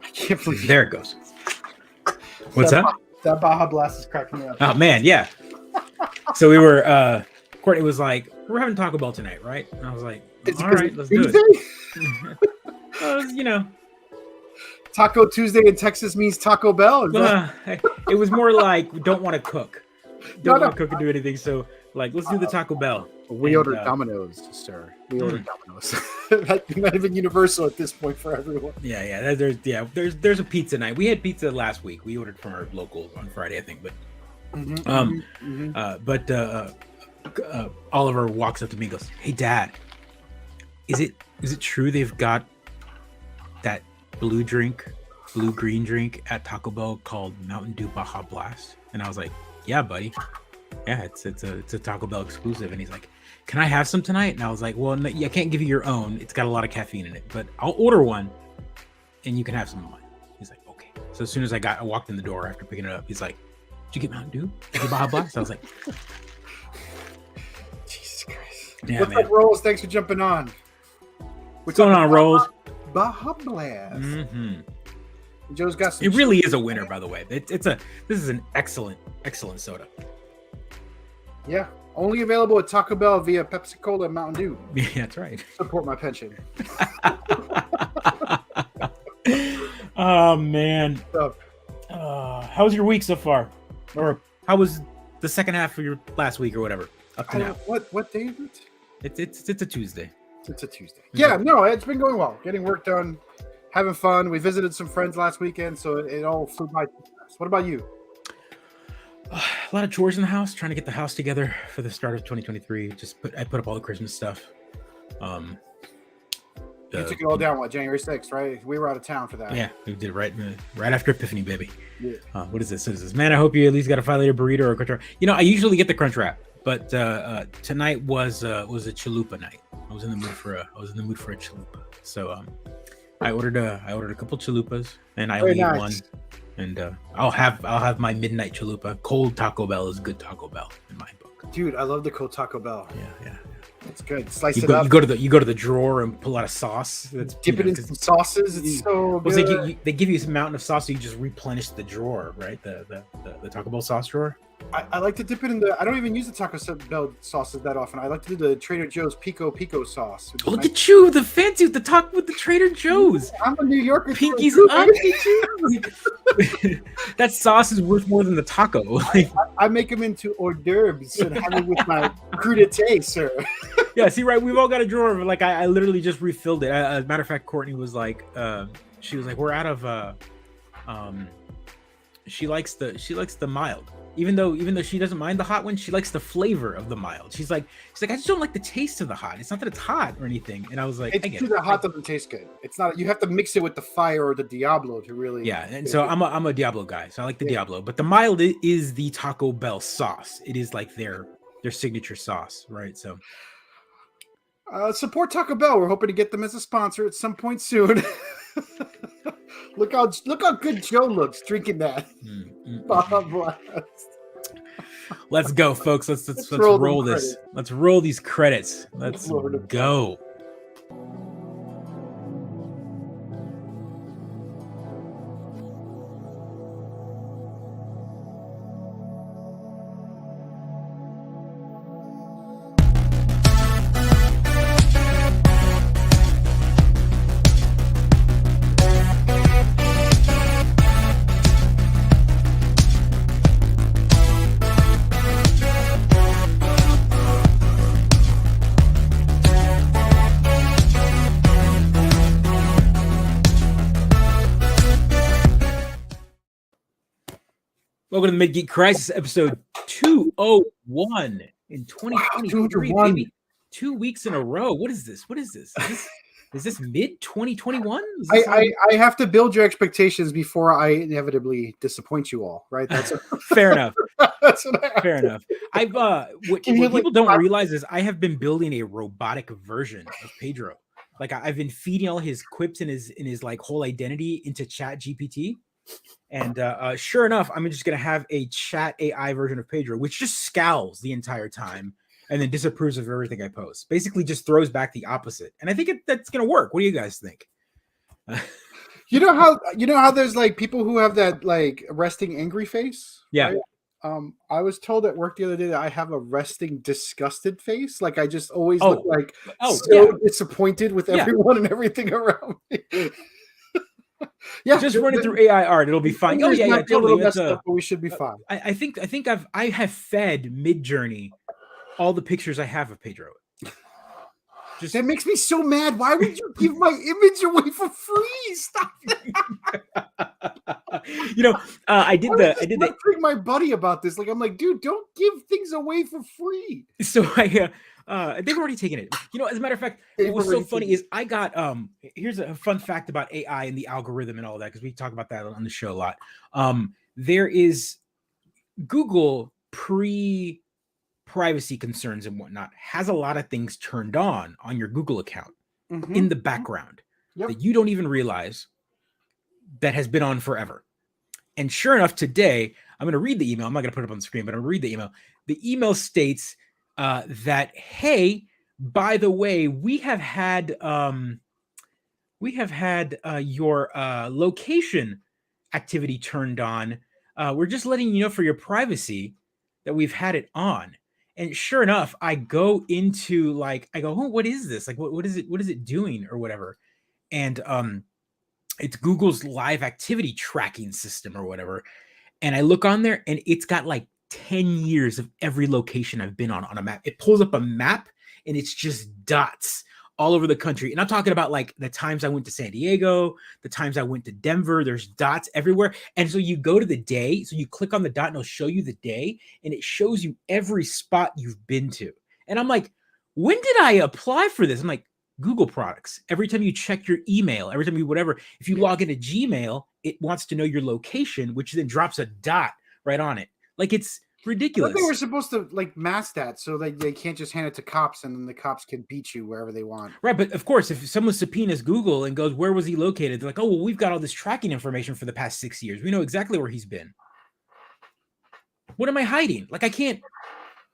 I can't believe There it goes. What's that? That Baja Blast is cracking me up. Oh man, yeah. So we were Courtney was like, we're having Taco Bell tonight, right? And I was like, all right, let's do it. You know, Taco Tuesday in Texas means Taco Bell. It was more like we don't want to cook. Don't want to cook and do anything. So like, let's do the Taco Bell. We ordered Domino's, sir. We ordered Domino's. That's not even universal at this point for everyone. Yeah. There's a pizza night. We had pizza last week. We ordered from our locals on Friday, I think. But Oliver walks up to me and goes, "Hey, Dad, is it true they've got that blue green drink at Taco Bell called Mountain Dew Baja Blast?" And I was like, "Yeah, buddy. Yeah, it's a Taco Bell exclusive." And he's like, "Can I have some tonight?" And I was like, "Well, no, I can't give you your own. It's got a lot of caffeine in it, but I'll order one, and you can have some of mine." He's like, "Okay." So as soon as I walked in the door after picking it up, he's like, "Did you get Mountain Dew? Did you get Baja Blast?" I was like, Jesus Christ. Yeah, what's up, Rolls? Thanks for jumping on. What's going on, Rolls? Baja Blast. Joe's got some. It really is a winner, by the way. This is an excellent soda. Yeah, only available at Taco Bell via Pepsi Cola and Mountain Dew. Yeah, that's right. Support my pension. Oh man. How was your week so far? Or how was the second half of your last week or whatever? Up to now. What day is it? It's a Tuesday. It's a Tuesday. Yeah, no, it's been going well. Getting work done, having fun. We visited some friends last weekend, so it all flew by. What about you? A lot of chores in the house, trying to get the house together for the start of 2023. I put up all the Christmas stuff. You took it all down, January 6th, right? We were out of town for that. Yeah, we did right after Epiphany, baby. Yeah. What is this? Man, I hope you at least got a 5-layer burrito or a crunch wrap. You know, I usually get the crunch wrap, but tonight was a chalupa night. I was in the mood for a chalupa. So I ordered a couple chalupas, and I only ate one. And I'll have my midnight chalupa. Cold Taco Bell is good Taco Bell in my book. Dude, I love the cold Taco Bell. Yeah. It's good. Slice it up. You go to the drawer and pull out a sauce. Dip it in some sauces. It's so good. They give you a mountain of sauce, so you just replenish the drawer, right? The Taco Bell sauce drawer. I like to dip it in the. I don't even use the Taco Bell sauces that often. I like to do the Trader Joe's Pico sauce. Look at you, the fancy with the Trader Joe's. I'm a New Yorker. Pinkies up, that sauce is worth more than the taco. I make them into hors d'oeuvres and have it with my crudité, sir. Yeah, see, right? We've all got a drawer. Like I literally just refilled it. As a matter of fact, Courtney was like, she was like, we're out of. She likes the mild. Even though she doesn't mind the hot one, she likes the flavor of the mild. She's like, I just don't like the taste of the hot. It's not that it's hot or anything. And I was like, the hot doesn't taste good. It's not. You have to mix it with the fire or the Diablo to really. Yeah, and so I'm a Diablo guy, so I like the Diablo. But the mild is the Taco Bell sauce. It is like their signature sauce, right? So support Taco Bell. We're hoping to get them as a sponsor at some point soon. Look how good Joe looks drinking that. Let's go, folks. Let's roll this. Let's roll these credits. Let's go. Welcome to the Mid-Geek Crisis, episode 201 in 2023. Wow, maybe 2 weeks in a row. What is this? Is this mid-2021? I have to build your expectations before I inevitably disappoint you all, right? That's fair enough. Fair enough. What people don't realize is I have been building a robotic version of Pedro. Like I've been feeding all his quips and his like whole identity into Chat GPT. And sure enough, I'm just going to have a chat AI version of Pedro, which just scowls the entire time and then disapproves of everything I post. Basically just throws back the opposite. And I think that's going to work. What do you guys think? You know how there's like people who have that like resting angry face? Yeah. Right? I was told at work the other day that I have a resting disgusted face. Like I just always look like so disappointed with everyone and everything around me. Yeah, just run it through AI art; it'll be fine. Oh yeah, totally. Messed up, but we should be fine. I think I have fed Mid-Journey all the pictures I have of Pedro. Just that makes me so mad. Why would you give my image away for free? Stop that. I did bring my buddy about this. Like, I'm like, dude, don't give things away for free. So they've already taken it. As a matter of fact, what was so funny is I got here's a fun fact about AI and the algorithm and all that, because we talk about that on the show a lot. There is Google privacy concerns and whatnot has a lot of things turned on your Google account in the background that you don't even realize that has been on forever. And sure enough, today, I'm going to read the email. I'm not going to put it up on the screen, but I'm going to read the email. The email states that, hey, by the way, we have had your location activity turned on. We're just letting you know for your privacy that we've had it on. And sure enough, I go into oh, what is this? Like, what is it? What is it doing or whatever? And it's Google's live activity tracking system or whatever. And I look on there and it's got like 10 years of every location I've been on a map. It pulls up a map and it's just dots all over the country. And I'm talking about like the times I went to San Diego, the times I went to Denver, there's dots everywhere. And so you go to the day, so you click on the dot and it'll show you the day and it shows you every spot you've been to. And I'm like, when did I apply for this? I'm like, Google products. Every time you check your email, every time you whatever, if you log into Gmail, it wants to know your location, which then drops a dot right on it. Like, it's ridiculous. I think we're supposed to like mask that so that they can't just hand it to cops and then the cops can beat you wherever they want. Right, but of course, if someone subpoenas Google and goes, where was he located? They're like, oh, well, we've got all this tracking information for the past 6 years. We know exactly where he's been. What am I hiding? Like, I can't.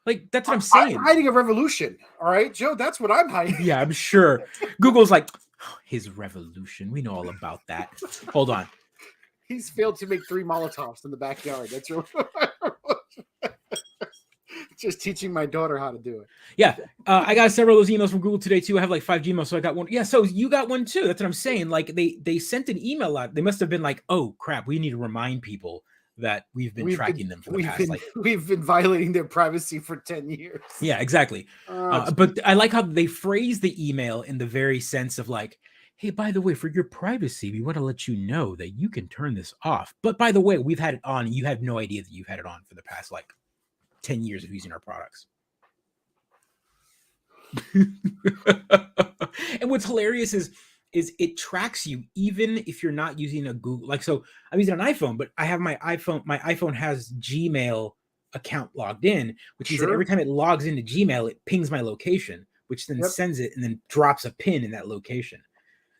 Like, that's what I'm saying. I'm hiding a revolution. All right, Joe, that's what I'm hiding. Yeah, I'm sure. Google's like, oh, his revolution. We know all about that. Hold on. He's failed to make 3 Molotovs in the backyard. That's your just teaching my daughter how to do it. Yeah. I got several of those emails from Google today too. I have like 5 Gmails, so I got one. Yeah, so you got one too. That's what I'm saying. Like they sent an email out. They must have been like, oh crap, we need to remind people that we've been tracking them for the past. We've been violating their privacy for 10 years. Yeah, exactly. But I like how they phrase the email in the very sense of like, hey, by the way, for your privacy, we want to let you know that you can turn this off. But by the way, we've had it on. And you have no idea that you've had it on for the past like 10 years of using our products. And what's hilarious is it tracks you even if you're not using a Google. Like, so I'm using an iPhone, but I have my iPhone has Gmail account logged in, which means that every time it logs into Gmail, it pings my location, which then sends it and then drops a pin in that location.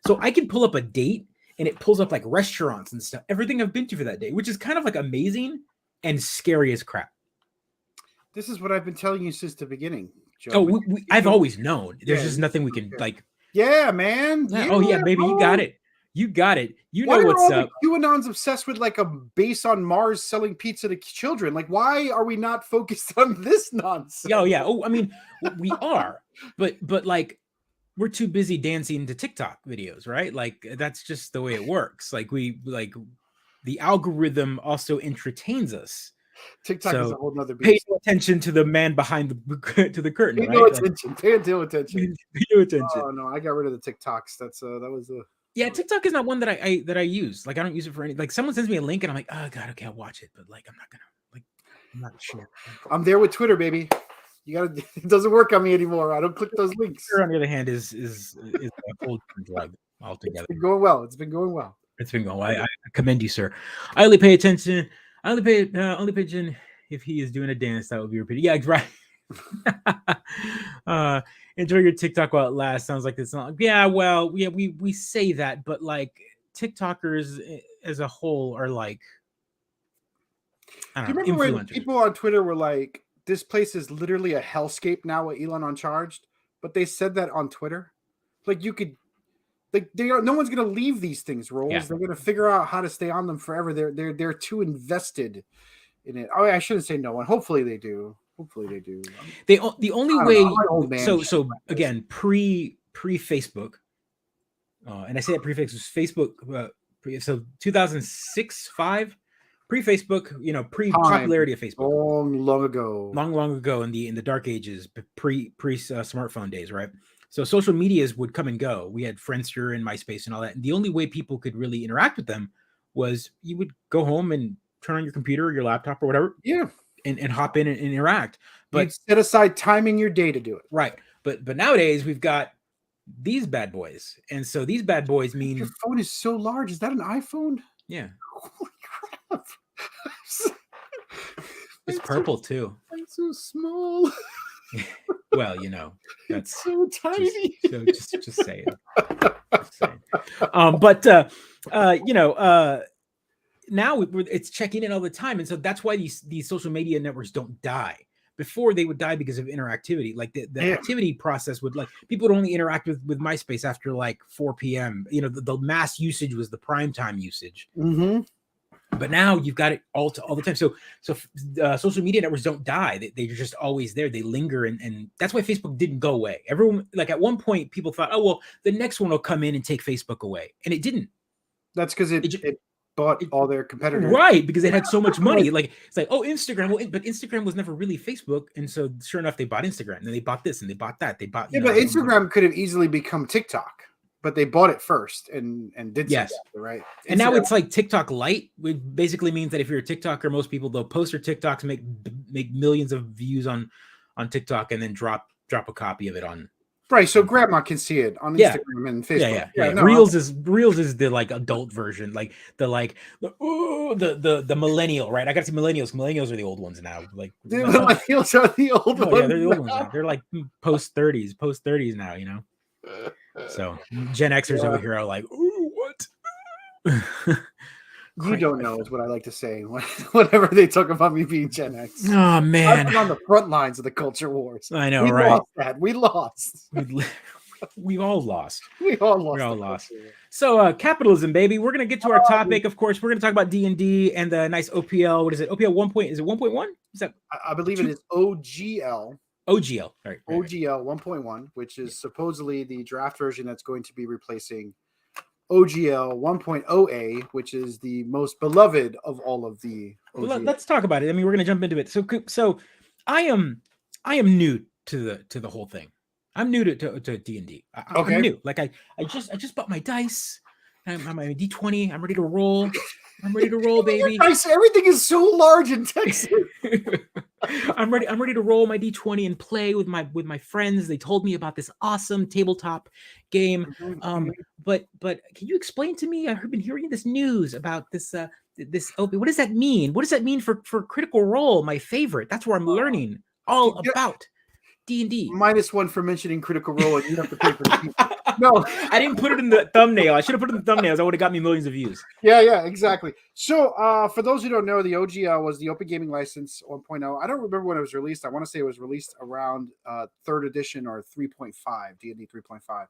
So I can pull up a date and it pulls up like restaurants and stuff, everything I've been to for that day, which is kind of like amazing and scary as crap. This is what I've been telling you since the beginning, Joe. Oh, I've always known. There's just nothing we can like. Yeah, man. Yeah, oh yeah, baby, you got it. You got it. You know what's up. QAnon's obsessed with like a base on Mars selling pizza to children. Like, why are we not focused on this nonsense? Oh yeah. Oh, I mean, we are, but like, we're too busy dancing to TikTok videos, right? Like, that's just the way it works. Like, the algorithm also entertains us. TikTok is a whole nother beast. Pay attention to the man behind the curtain. Pay no attention. Pay attention. Pay no attention. Oh no, I got rid of the TikToks. That was the. Yeah, TikTok is not one that I use. Like, I don't use it for any. Like, someone sends me a link and I'm like, oh god, okay, I'll watch it, but like, I'm not sure. I'm there with Twitter, baby. You gotta. It doesn't work on me anymore. I don't click those links. Twitter, on the other hand, is a whole drug altogether. It's been going well. It's been going well. I commend you, sir. I only pay attention. I only pay attention if he is doing a dance that will be repeated. Yeah, right. Enjoy your TikTok while it lasts. Sounds like it's not. Yeah, well, yeah, we say that, but like TikTokers as a whole are like. Do you remember when people on Twitter were like, "This place is literally a hellscape now with Elon uncharged," but they said that on Twitter. Like like no one's going to leave these things roles. Yeah. They're going to figure out how to stay on them forever. They're too invested in it. Oh, I shouldn't say no one. Hopefully they do. The only way. So again, pre Facebook, and I say that pre Facebook. So 2006, 5, pre Facebook. Pre popularity of Facebook. Long ago in the dark ages, pre smartphone days, right? So social medias would come and go. We had Friendster and MySpace and all that. And the only way people could really interact with them was you would go home and turn on your computer or your laptop or whatever. Yeah. And hop in and interact. But you'd set aside time in your day to do it. Right. But nowadays we've got these bad boys. And so these bad boys mean your phone is so large. Is that an iPhone? Yeah. Holy crap. It's purple too. It's so small. Well, that's so tiny. Just say it. Now it's checking in all the time, and so that's why these social media networks don't die. Before they would die because of interactivity, like the activity process would, like, people would only interact with MySpace after like 4 p.m. The mass usage was the prime time usage. Mm-hmm. But now you've got it all the time. So social media networks don't die. They're just always there. They linger, and that's why Facebook didn't go away. Everyone, like, at one point, people thought, oh well, the next one will come in and take Facebook away, and it didn't. That's because it bought all their competitors, right? Because it had so much money. Like, it's like, oh, Instagram. Well, but Instagram was never really Facebook, and so sure enough, they bought Instagram, and they bought this, and they bought that. They bought but Instagram could have easily become TikTok. But they bought it first and did something, right? And now it's like TikTok Lite, which basically means that if you're a TikToker, most people, they'll post their TikToks, make millions of views on TikTok, and then drop a copy of it on. Right, so grandma can see it on Instagram and Facebook. No, Reels is the like adult version, like the millennial, right? I got to see millennials. Millennials are the old ones now. Like the millennials are the old ones. Yeah, they're the old ones now. They're like post 30s now. So Gen Xers over here are like, ooh, what? You don't know is what I like to say whenever they talk about me being Gen X. Oh man, I've been on the front lines of the culture wars. I know, right? We lost. We all lost. We all lost. So capitalism, baby. We're gonna get to our topic. Of course, we're gonna talk about D&D and the nice OPL. What is it? OPL 1. Is it 1.1? Is that? I believe it is OGL. OGL, right. OGL 1.1, which is supposedly the draft version that's going to be replacing OGL 1.0A, which is the most beloved of all of the OGL. Well, let's talk about it. I mean, we're going to jump into it. So I am new to the whole thing. I'm new to D&D. I'm new. Like I just bought my dice. I'm my D20. I'm ready to roll. I'm ready to roll, baby. Everything is so large in Texas. I'm ready to roll my D20 and play with my friends. They told me about this awesome tabletop game. But can you explain to me? I've been hearing this news about this what does that mean? What does that mean for Critical Role, my favorite? That's where I'm learning all about D&D. -1 for mentioning Critical Role, and you have to pay for the No, I didn't put it in the thumbnail. I should have put it in the thumbnails. That would have got me millions of views. Yeah, exactly. So, for those who don't know, the OGL was the Open Gaming License 1.0. I don't remember when it was released. I want to say it was released around 3rd edition or 3.5, D&D 3.5.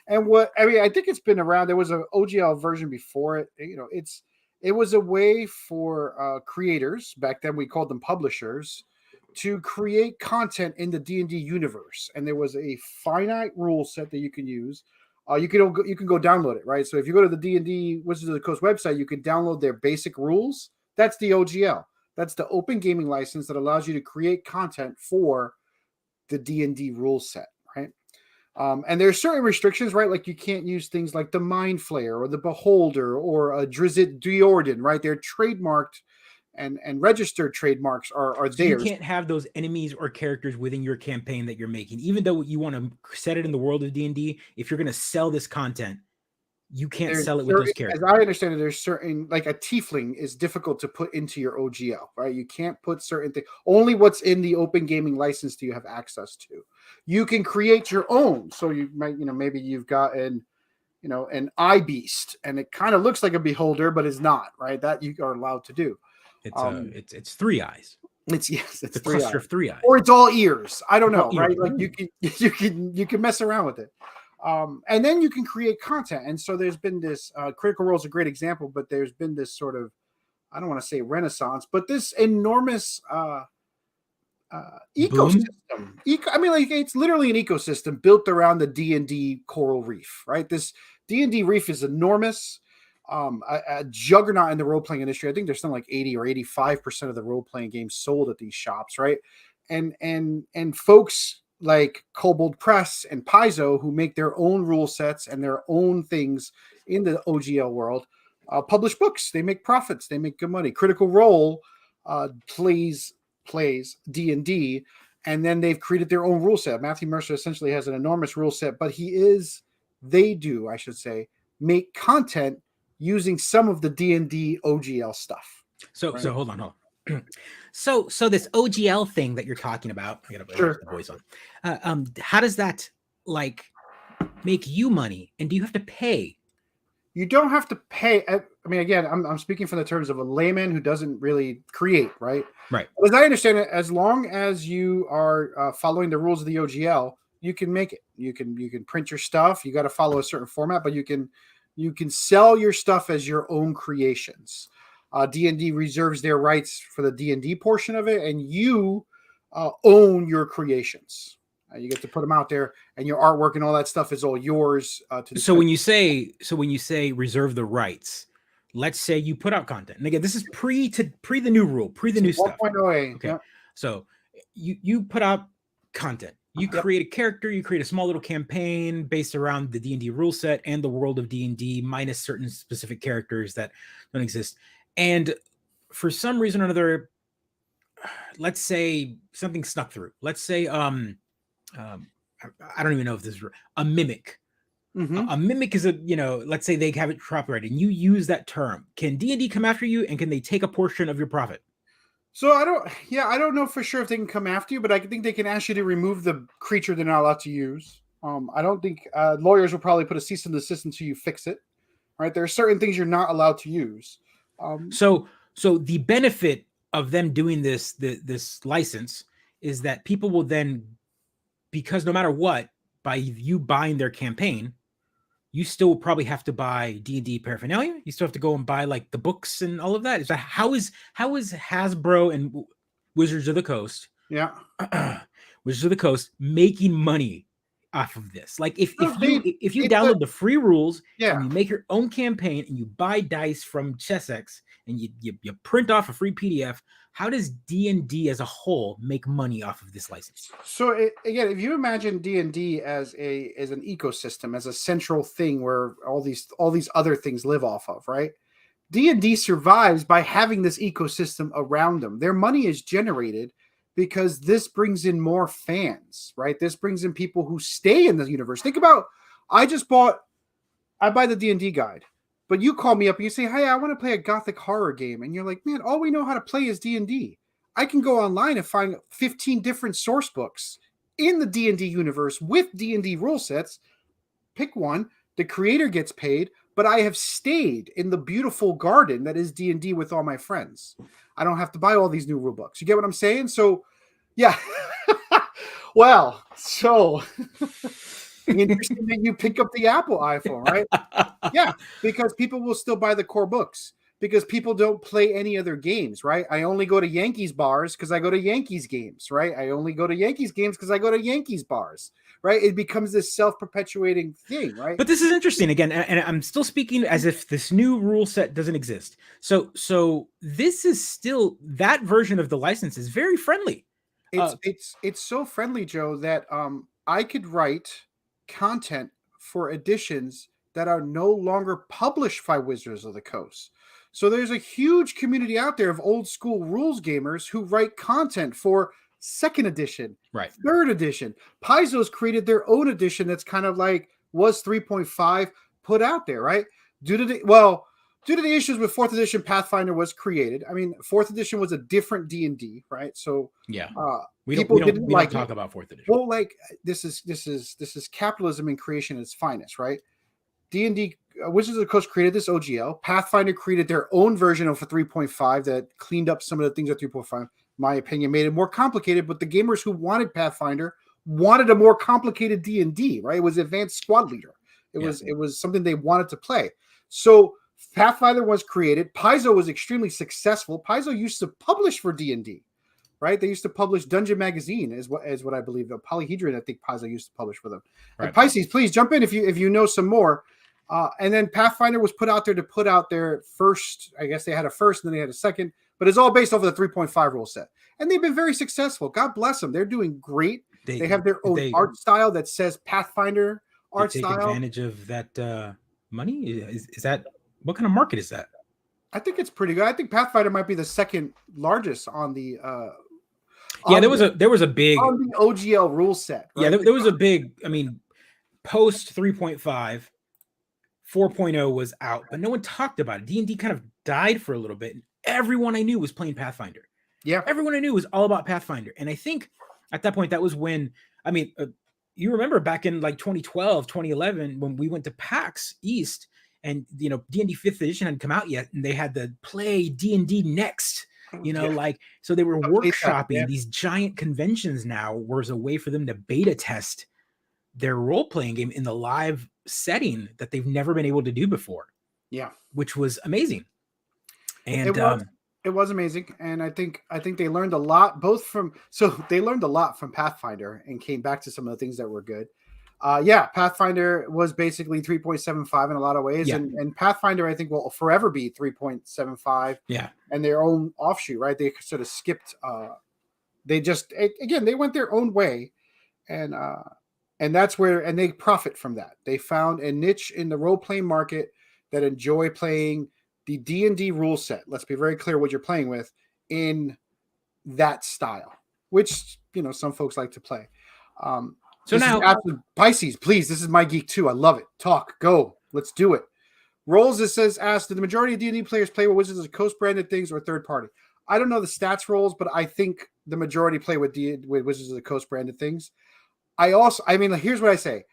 And I think it's been around. There was an OGL version before it. It was a way for creators, back then we called them publishers, to create content in the D&D universe, and there was a finite rule set that you can use. You can go download it, right? So if you go to the D&D Wizards of the Coast website, you can download their basic rules. That's the OGL. That's the Open Gaming License that allows you to create content for the D&D rule set, right? And there's certain restrictions, right? Like you can't use things like the Mind Flayer or the Beholder or a Drizzt Do'Urden, right? They're trademarked. And registered trademarks are theirs. You can't have those enemies or characters within your campaign that you're making, even though you want to set it in the world of D&D. If you're going to sell this content, you can't sell it with those characters. As I understand it, there's certain, like a tiefling is difficult to put into your OGL, right? You can't put certain things. Only what's in the Open Gaming License do you have access to. You can create your own. So you might, maybe you've got an eye beast, and it kind of looks like a beholder, but it's not, right? That you are allowed to do. It's 3 eyes. It's a cluster of 3 eyes, or it's all ears. I don't know, right? Like you can mess around with it. And then you can create content. And so there's been this Critical Role is a great example, but there's been this sort of, I don't want to say renaissance, but this enormous ecosystem. I mean, like it's literally an ecosystem built around the D&D coral reef, right? This D&D reef is enormous, a juggernaut in the role-playing industry. I think there's something like 80 or 85% of the role-playing games sold at these shops, right? And folks like Kobold Press and Paizo, who make their own rule sets and their own things in the OGL world, publish books. They make profits. They make good money. Critical Role plays D&D, and then they've created their own rule set. Matthew Mercer essentially has an enormous rule set, but they make content using some of the D&D OGL stuff. So hold on. So this OGL thing that you're talking about, I gotta put the voice on. How does that like make you money? And do you have to pay? You don't have to pay. I mean, again, I'm speaking from the terms of a layman who doesn't really create, right? Right. As I understand it, as long as you are following the rules of the OGL, you can make it. You can print your stuff. You got to follow a certain format, but you can sell your stuff as your own creations. D&D reserves their rights for the D&D portion of it, and you own your creations. You get to put them out there, and your artwork and all that stuff is all yours. So when you say reserve the rights, let's say you put out content, and again, this is pre the new rule, pre the new stuff. 1.08. Okay, yeah. So you put out content. You create a character. You create a small little campaign based around the D&D rule set and the world of D&D, minus certain specific characters that don't exist. And for some reason or another, let's say something snuck through. Let's say I don't even know if this is a mimic. Mm-hmm. A mimic is let's say they have it copyrighted and you use that term. Can D&D come after you, and can they take a portion of your profit? So I don't know for sure if they can come after you, but I think they can ask you to remove the creature they're not allowed to use. I don't think lawyers will probably put a cease and desist until you fix it. Right? There are certain things you're not allowed to use. So the benefit of them doing this license is that people will then, because no matter what, by you buying their campaign, you still probably have to buy D&D paraphernalia. You still have to go and buy like the books and all of that. Is that how is Hasbro and Wizards of the Coast, Wizards of the Coast, making money off of this? Like if you download the free rules and you make your own campaign and you buy dice from ChessX and you print off a free PDF, how does D&D as a whole make money off of this license? So again, if you imagine D&D as an ecosystem, as a central thing where all these other things live off of, right? D&D survives by having this ecosystem around them. Their money is generated because this brings in more fans, right? This brings in people who stay in the universe. Think about, I buy the D&D guide, but you call me up and you say, hey, I want to play a gothic horror game. And you're like, man, all we know how to play is D&D. I can go online and find 15 different source books in the D&D universe with D&D rule sets. Pick one, the creator gets paid, but I have stayed in the beautiful garden that is D&D with all my friends. I don't have to buy all these new rule books. You get what I'm saying? So, yeah. Well, so interesting that you pick up the Apple iPhone, right? Yeah, because people will still buy the core books because people don't play any other games, right? I only go to Yankees bars because I go to Yankees games, right? I only go to Yankees games because I go to Yankees bars, right? It becomes this self-perpetuating thing, right? But this is interesting again, and I'm still speaking as if this new rule set doesn't exist. So this is still, that version of the license is very friendly. It's so friendly, Joe, that I could write content for editions that are no longer published by Wizards of the Coast. So there's a huge community out there of old school rules gamers who write content for second edition, right? Third edition. Paizo's created their own edition that's kind of like was 3.5 put out there, right? Due to the issues with fourth edition, Pathfinder was created. I mean, fourth edition was a different D&D, right? So yeah, we don't talk about fourth edition. Well, like this is capitalism in creation at its finest, right? D&D Wizards of the Coast created this OGL. Pathfinder created their own version of a 3.5 that cleaned up some of the things at 3.5. My opinion, made it more complicated, but the gamers who wanted Pathfinder wanted a more complicated D&D, right? It was Advanced Squad Leader. It was something they wanted to play. So Pathfinder was created. Paizo was extremely successful. Paizo used to publish for D&D, right? They used to publish Dungeon Magazine, is what I believe. Polyhedron, I think Paizo used to publish for them. Right. And Pisces, please jump in if you know some more. And then Pathfinder was put out there to put out their first. I guess they had a first, and then they had a second. But it's all based off of the 3.5 rule set, and they've been very successful. God bless them. They're doing great. They have their own art style that says Pathfinder art style. Take advantage of that money. Is that what kind of market is that? I think it's pretty good. I think Pathfinder might be the second largest on the. There was a big on the OGL rule set. Right? Yeah, there was a big. I mean, post 3.5, 4.0 was out, but no one talked about it. D&D kind of died for a little bit. Everyone I knew was playing Pathfinder. Yeah, everyone I knew was all about Pathfinder, and I think at that point that was when. I mean, you remember back in like 2012, 2011 when we went to PAX East, and D&D 5th edition hadn't come out yet, and they had the play D&D next. So they were workshopping these giant conventions. Now was a way for them to beta test their role-playing game in the live setting that they've never been able to do before. Yeah, which was amazing. And it was amazing, and I think they learned a lot they learned a lot from Pathfinder and came back to some of the things that were good. Pathfinder was basically 3.75 in a lot of ways, and Pathfinder I think will forever be 3.75. Yeah, and their own offshoot, right? They sort of skipped. They went their own way, and that's where, and they profit from that. They found a niche in the role playing market that enjoy playing the D&D rule set. Let's be very clear what you're playing with in that style, which some folks like to play. So now, Pisces, please. This is my geek too. I love it. Talk, go. Let's do it. Rolls, it says, asked, do the majority of D&D players play with Wizards of the Coast branded things or third party? I don't know the stats rolls, but I think the majority play with Wizards of the Coast branded things. Here's what I say.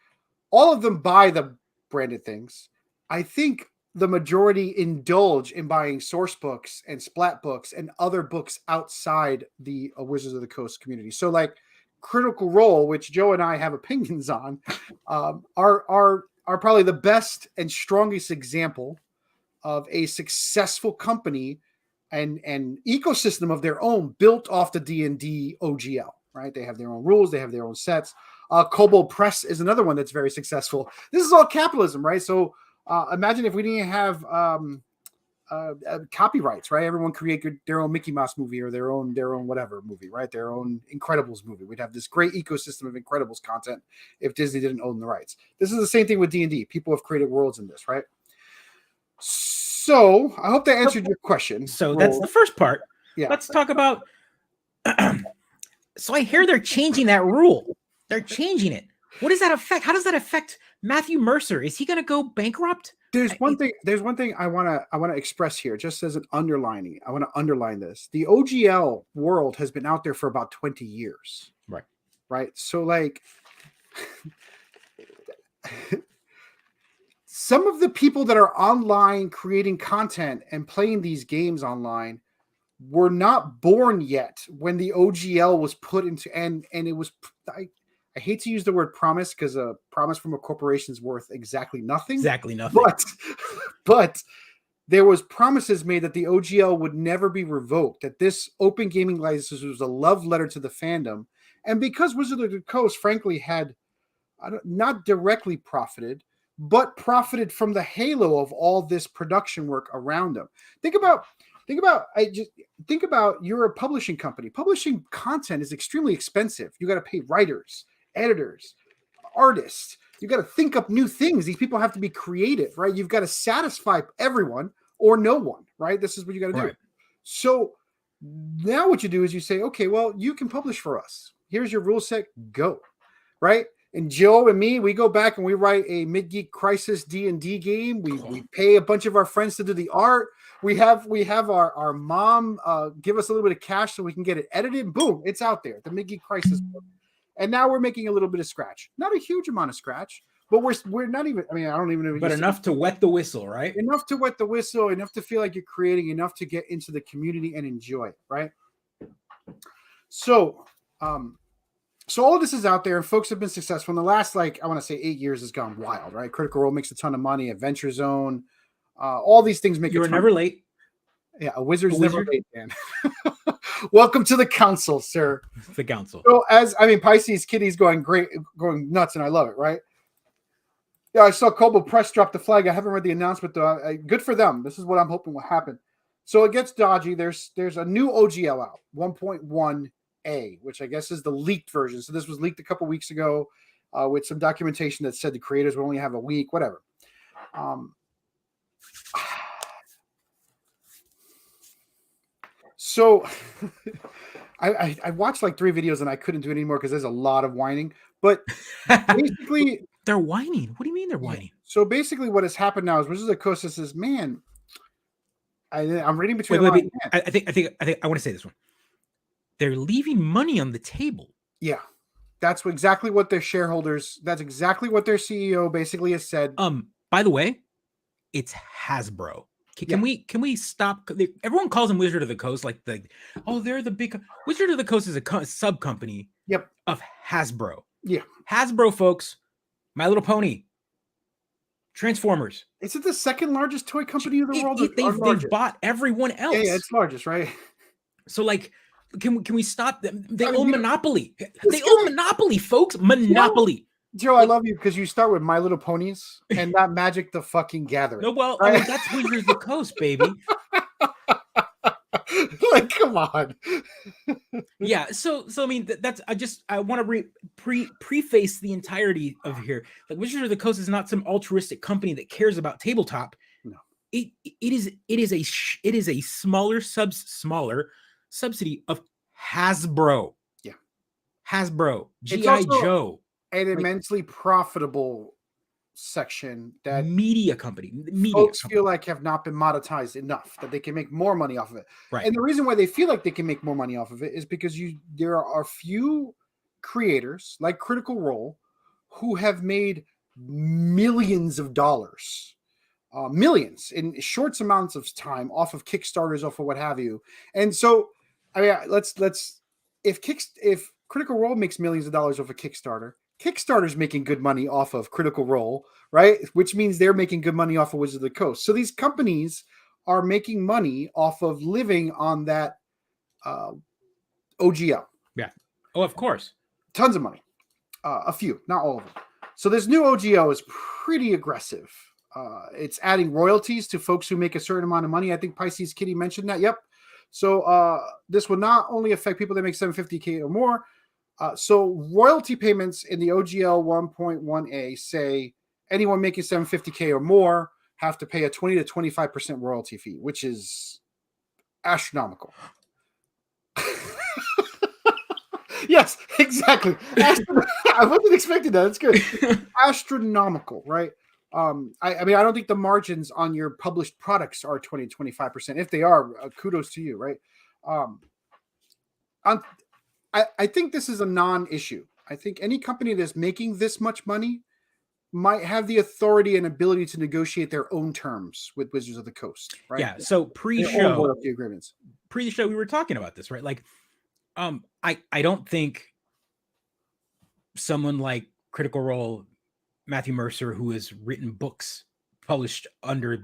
All of them buy the branded things. I think the majority indulge in buying source books and splat books and other books outside the Wizards of the Coast community. So like Critical Role, which Joe and I have opinions on, are probably the best and strongest example of a successful company and ecosystem of their own built off the D&D OGL, right? They have their own rules. They have their own sets. Kobold Press is another one that's very successful. This is all capitalism, right? So imagine if we didn't have copyrights, right? Everyone create their own Mickey Mouse movie or their own whatever movie, right? Their own Incredibles movie. We'd have this great ecosystem of Incredibles content if Disney didn't own the rights. This is the same thing with D&D. People have created worlds in this, right? So I hope that answered your question. So that's the first part. Yeah. Let's talk about. So I hear they're changing that rule. They're changing it. What does that affect? How does that affect Matthew Mercer? Is he going to go bankrupt? There's one thing I want to express here, just as an underlining. I want to underline this. The OGL world has been out there for about 20 years. Right. Right. So like some of the people that are online creating content and playing these games online were not born yet when the OGL was put into, and it was, I hate to use the word promise because a promise from a corporation is worth exactly nothing. Exactly nothing. But there was promises made that the OGL would never be revoked, that this open gaming license was a love letter to the fandom. And because Wizards of the Coast, frankly, had not directly profited, but profited from the halo of all this production work around them. Think about you're a publishing company. Publishing content is extremely expensive. You got to pay writers, editors, artists. You got to think up new things. These people have to be creative, right? You've got to satisfy everyone or no one, right? This is what you got to do. Right. So now what you do is you say, okay, well, you can publish for us. Here's your rule set, go, right? And Joe and me, we go back and we write a Mid-Geek Crisis D&D game. We pay a bunch of our friends to do the art. We have our mom give us a little bit of cash so we can get it edited. Boom, it's out there, the Mid-Geek Crisis book. And now we're making a little bit of scratch. Not a huge amount of scratch, but we're not even, I don't even know. But enough to wet the whistle, right? Enough to wet the whistle, enough to feel like you're creating, enough to get into the community and enjoy it, right? So So all of this is out there, and folks have been successful. In the last, like, I want to say 8 years has gone wild, right? Critical Role makes a ton of money. Adventure Zone, all these things make. You were never late. Yeah, a wizard's never late, man. Welcome to the council, sir. The council. So Pisces Kitty's going nuts, and I love it, right? Yeah, I saw Kobo Press drop the flag. I haven't read the announcement though. Good for them. This is what I'm hoping will happen. So it gets dodgy. There's a new OGL out, 1.1A, which I guess is the leaked version. So this was leaked a couple weeks ago with some documentation that said the creators will only have a week, whatever. So I watched like 3 videos and I couldn't do it anymore because there's a lot of whining. But basically, they're whining. What do you mean they're whining? So basically, what has happened now is Wizards of the Coast says, "Man, I'm reading between the lines." I think I want to say this one. They're leaving money on the table. Yeah, that's exactly what their shareholders. That's exactly what their CEO basically has said. By the way, it's Hasbro. Can we stop? Everyone calls them Wizard of the Coast, like they're the big Wizard of the Coast is a sub company. Yep. Of Hasbro. Yeah. Hasbro, folks. My Little Pony. Transformers. Is it the second largest toy company in the world? They've bought everyone else. Yeah, it's largest, right? So like, can we stop them? They own Monopoly. They own Monopoly, folks. Monopoly. Joe, I love you because you start with My Little Ponies and not Magic the fucking Gathering. No, well, right? That's Wizards of the Coast, baby. Like, come on. Yeah, so I mean, I want to preface the entirety of here. Like, Wizards of the Coast is not some altruistic company that cares about tabletop. No, it is a smaller subsidy of Hasbro. Yeah, Hasbro, G.I. Joe, an immensely profitable section that media company feel like have not been monetized enough that they can make more money off of it. Right. And the reason why they feel like they can make more money off of it is because there are few creators like Critical Role who have made millions of dollars, millions in short amounts of time off of Kickstarters, off of what have you. And so, I mean, if Critical Role makes millions of dollars off a Kickstarter, Kickstarter's making good money off of Critical Role, right? Which means they're making good money off of Wizards of the Coast. So these companies are making money off of living on that OGL. Yeah. Oh, of course. Tons of money. A few, not all of them. So this new OGL is pretty aggressive. It's adding royalties to folks who make a certain amount of money. I think Pisces Kitty mentioned that. Yep. So this will not only affect people that make $750K or more. So royalty payments in the OGL 1.1A say anyone making $750K or more have to pay a 20 to 25% royalty fee, which is astronomical. Yes, exactly. I wasn't expecting that. That's good. Astronomical, right? I mean, I don't think the margins on your published products are 20 to 25%. If they are, kudos to you, right? I think this is a non-issue. I think any company that's making this much money might have the authority and ability to negotiate their own terms with Wizards of the Coast, right? Yeah. So pre-show we were talking about this, right? Like, I don't think someone like Critical Role, Matthew Mercer, who has written books published under,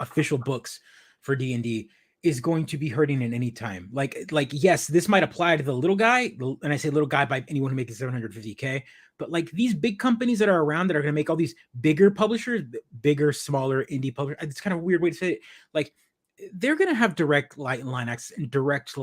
official books for D&D, is going to be hurting at any time. Like, yes, this might apply to the little guy, and I say little guy by anyone who makes 750K, but like these big companies that are around that are going to make all these bigger publishers, bigger, smaller indie publishers. It's kind of a weird way to say it. Like, they're going to have direct line access and direct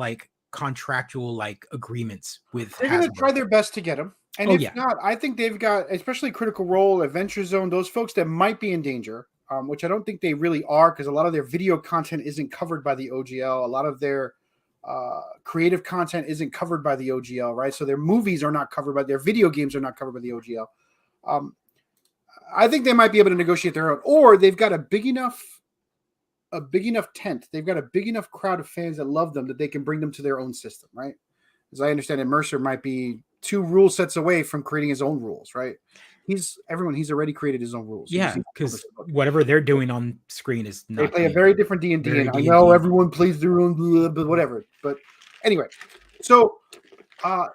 contractual agreements with. They're going to try their best to get them. And if not, I think they've got, especially Critical Role, Adventure Zone, those folks that might be in danger. Which I don't think they really are, because a lot of their video content isn't covered by the OGL. A lot of their creative content isn't covered by the OGL, right? So their movies are not covered by their video games are not covered by the OGL. I think they might be able to negotiate their own, or they've got a big enough tent. They've got a big enough crowd of fans that love them that they can bring them to their own system, right? As I understand it, Mercer might be 2 rule sets away from creating his own rules, right? He's already created his own rules. Yeah, because whatever they're doing on screen is not. They play a very different D&D, and I know everyone plays their own, but whatever. But anyway, so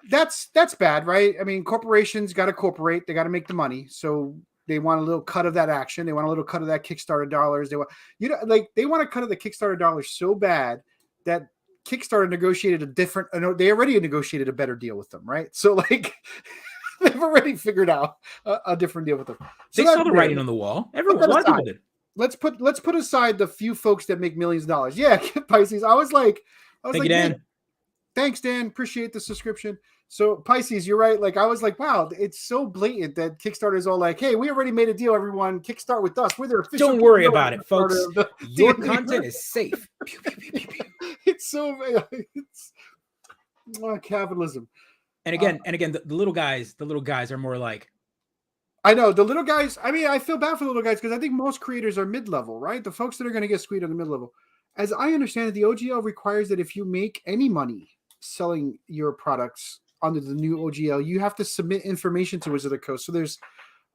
That's bad, right? I mean, corporations got to cooperate. They got to make the money. So they want a little cut of that action. They want a little cut of that Kickstarter dollars. They want, they want a cut of the Kickstarter dollars so bad that Kickstarter negotiated they already negotiated a better deal with them, right? So like they've already figured out a different deal with them. So they saw the writing on the wall. A lot of people did. Let's put aside the few folks that make millions of dollars. Yeah, Pisces. I was like, thank you, Dan. Thanks, Dan. Appreciate the subscription. So Pisces, you're right. Like I was like, wow, it's so blatant that Kickstarter is all like, hey, we already made a deal. Everyone, Kickstart with us. We're their official. Don't worry about it, folks. Your content is safe. It's so capitalism. And again, the little guys are more like. I know the little guys. I mean, I feel bad for the little guys because I think most creators are mid-level, right? The folks that are going to get squeezed are the mid-level. As I understand it, the OGL requires that if you make any money selling your products under the new OGL, you have to submit information to Wizard of the Coast. So there's,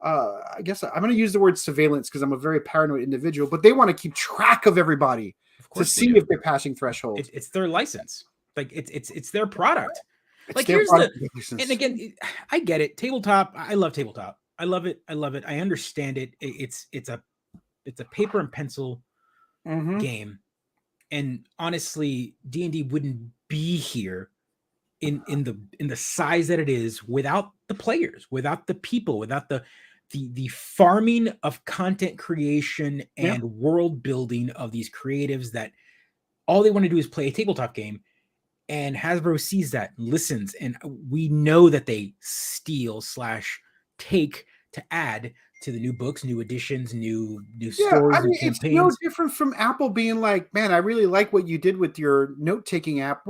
I guess I'm going to use the word surveillance because I'm a very paranoid individual, but they want to keep track of everybody to see if they're passing thresholds. It's their license. Like it's their product. It's like their here's product the, license. and again, I get it. Tabletop. I love tabletop. I love it. I understand it. It's a paper and pencil game. And honestly, D&D wouldn't be here in the size that it is without the players, without the people, without the farming of content creation and world building of these creatives that all they want to do is play a tabletop game. And Hasbro sees that, listens, and we know that they steal / take to add to the new books, new editions, new stories, new campaigns. It's no different from Apple being like, man, I really like what you did with your note-taking app.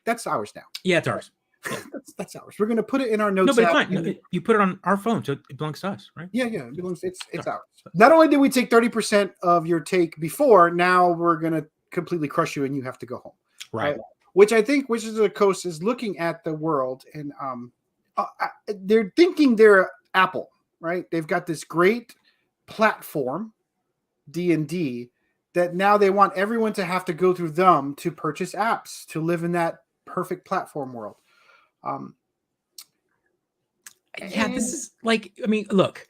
That's ours now. Yeah, it's ours. Yeah. that's ours. We're gonna put it in our notes. No, but it's fine. You put it on our phone, so it belongs to us, right? Yeah, it belongs. It's ours. Not only did we take 30% of your take before, now we're gonna completely crush you, and you have to go home. Right. Which I think Wizards of the Coast is looking at the world, and they're thinking they're Apple. Right, they've got this great platform, D&D, that now they want everyone to have to go through them to purchase apps to live in that perfect platform world. This is like, I mean, look,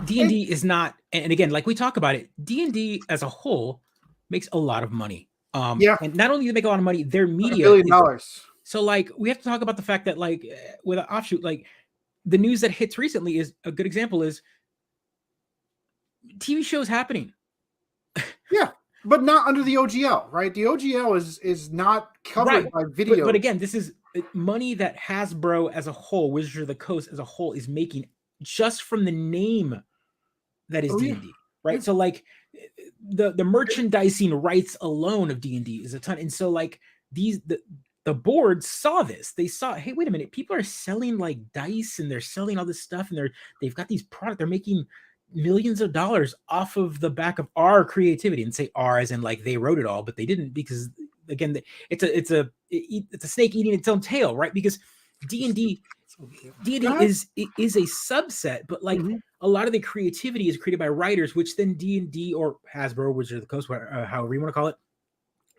D&D is not, and again, like we talk about it, D&D as a whole makes a lot of money. And not only do they make a lot of money, their media $1 billion. So like we have to talk about the fact that like with an offshoot, like the news that hits recently is a good example is TV shows happening. Yeah, but not under the OGL, right? The OGL is not covered by video. But again, this is money that Hasbro as a whole, Wizards of the Coast as a whole, is making just from the name that is D&D, right? Yeah. So like the merchandising rights alone of D&D is a ton. And so like the board saw this. They saw, hey, wait a minute, people are selling like dice and they're selling all this stuff and they've got these products. They're making millions of dollars off of the back of our creativity, and say "our" as in like they wrote it all, but they didn't, because again, it's a snake eating its own tail, right? Because D&D is a subset, but like a lot of the creativity is created by writers, which then D&D or Hasbro, Wizards of the Coast, however you want to call it,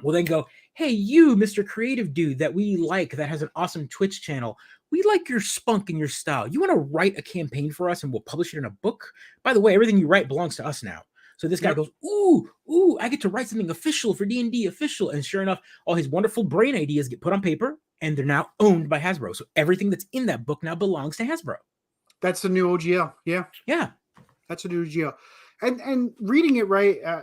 will then go, hey, you, Mr. Creative Dude that we like, that has an awesome Twitch channel, we like your spunk and your style. You want to write a campaign for us and we'll publish it in a book? By the way, everything you write belongs to us now. So this guy goes, ooh, I get to write something official for D&D official. And sure enough, all his wonderful brain ideas get put on paper and they're now owned by Hasbro. So everything that's in that book now belongs to Hasbro. That's the new OGL. Yeah. That's the new OGL. And reading it right, I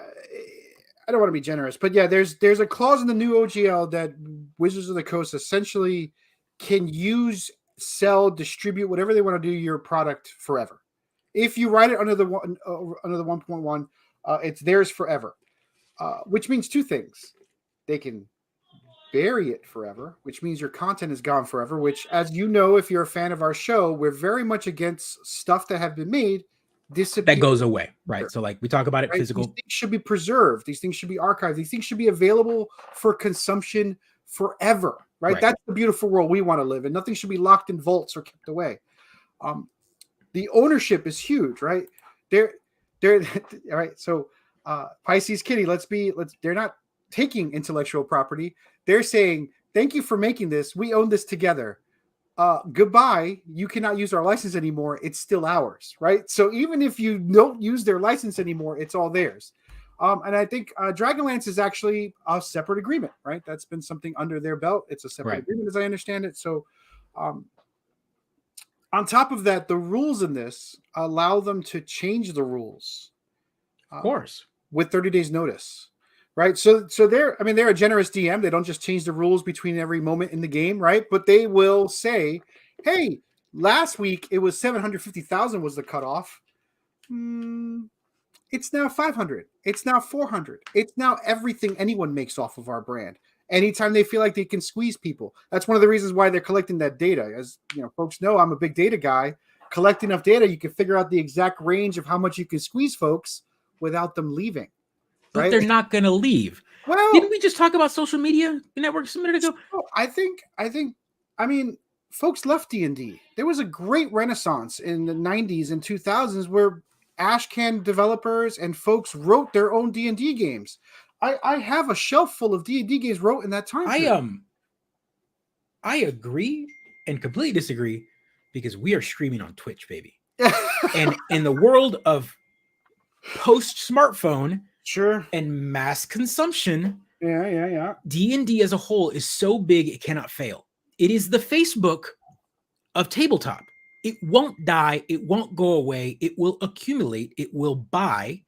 don't want to be generous, but yeah, there's a clause in the new OGL that Wizards of the Coast essentially can use, sell, distribute, whatever they want to do your product forever. If you write it under the 1.1, it's theirs forever, which means two things. They can bury it forever, which means your content is gone forever, which, as you know, if you're a fan of our show, we're very much against stuff that have been made disappear. That goes away, right? So like we talk about it, right? Physical. These things should be preserved. These things should be archived. These things should be available for consumption forever, right? That's the beautiful world we want to live in. Nothing should be locked in vaults or kept away. The ownership is huge, right? They're all right. So Pisces Kitty, they're not taking intellectual property. They're saying, thank you for making this. We own this together. goodbye, you cannot use our license anymore. It's still ours, right? So even if you don't use their license anymore, it's all theirs. And I think Dragonlance is actually a separate agreement, right? That's been something under their belt. It's a separate agreement, as I understand it. So, on top of that, the rules in this allow them to change the rules, of course, with 30 days notice, right? So they're a generous DM. They don't just change the rules between every moment in the game, right? But they will say, "Hey, last week it was 750,000 was the cutoff. It's now 500. It's now 400. It's now everything anyone makes off of our brand. Anytime they feel like they can squeeze people. That's one of the reasons why they're collecting that data. As you know, folks know, I'm a big data guy. Collect enough data, you can figure out the exact range of how much you can squeeze folks without them leaving. But right? They're not going to leave. Well, didn't we just talk about social media networks a minute ago? I mean, folks left D&D. There was a great renaissance in the 90s and 2000s where Ashcan developers and folks wrote their own D&D games. I have a shelf full of D&D games wrote in that time period. I agree and completely disagree because we are streaming on Twitch, baby. And in the world of post-smartphone and mass consumption, D&D as a whole is so big it cannot fail. It is the Facebook of tabletop. It won't die. It won't go away. It will accumulate. It will buy.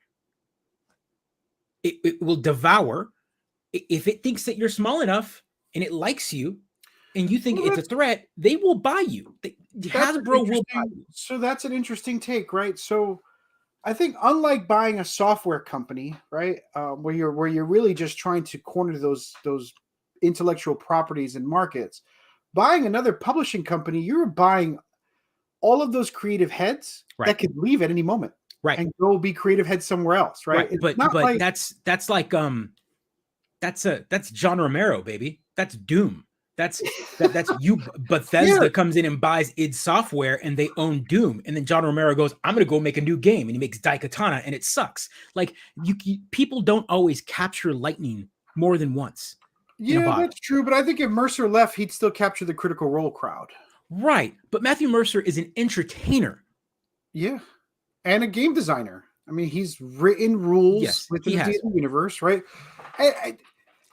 It will devour. If it thinks that you're small enough and it likes you and you think it's a threat, they will buy you. Hasbro will buy you. So that's an interesting take, right? So I think unlike buying a software company, right, where you're really just trying to corner those intellectual properties and markets, buying another publishing company, you're buying all of those creative heads that could leave at any moment, and go be creative heads somewhere else, right? But that's like that's John Romero, baby. That's Doom. That's you. Bethesda comes in and buys id Software, and they own Doom. And then John Romero goes, "I'm going to go make a new game," and he makes Daikatana, and it sucks. Like people don't always capture lightning more than once. Yeah, that's true. But I think if Mercer left, he'd still capture the Critical Role crowd. Right. But Matthew Mercer is an entertainer. Yeah. And a game designer. I mean, he's written rules within the D&D universe, right?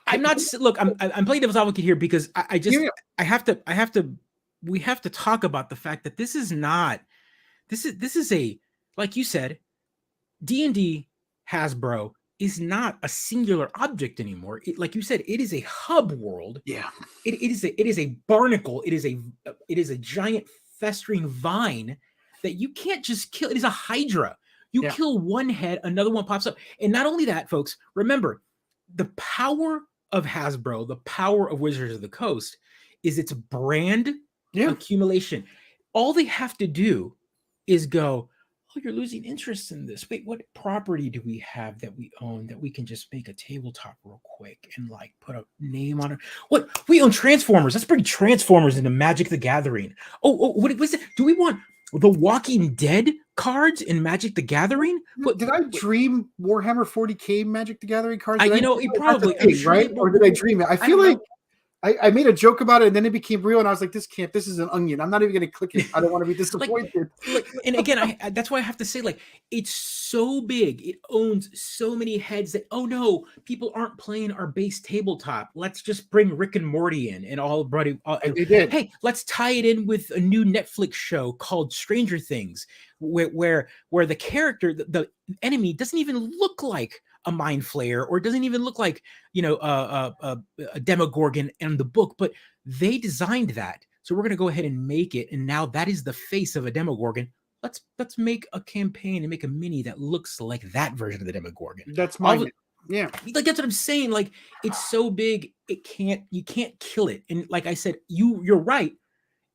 I'm not. Look, I'm playing devil's advocate here because we have to talk about the fact that this is a, like you said, D&D Hasbro is not a singular object anymore. Like you said, it is a hub world. Yeah. It is a barnacle. It is a giant festering vine that you can't just kill. It is a hydra. You kill one head, another one pops up. And not only that, folks, remember the power of Hasbro, the power of Wizards of the Coast is its brand accumulation. All they have to do is go, "Oh, you're losing interest in this. Wait, what property do we have that we own that we can just make a tabletop real quick and like put a name on it? What? We own Transformers. Let's bring Transformers into Magic the Gathering. Oh, what was it? Do we want the Walking Dead cards in Magic the Gathering? Did I dream Warhammer 40K Magic the Gathering cards? Probably, right? Or did I dream it? I feel like I made a joke about it and then it became real and I was like, this is an onion. I'm not even going to click it. I don't want to be disappointed. And again, that's why I have to say, like, it's so big. It owns so many heads that, oh no, people aren't playing our base tabletop. Let's just bring Rick and Morty in and all buddy. They did. Hey, let's tie it in with a new Netflix show called Stranger Things, where the character, the enemy doesn't even look like a mind flayer or doesn't even look like, a Demogorgon in the book, but they designed that. So we're going to go ahead and make it. And now that is the face of a Demogorgon. Let's make a campaign and make a mini that looks like that version of the Demogorgon. That's my yeah. Like that's what I'm saying. Like it's so big, you can't kill it. And like I said, you're right.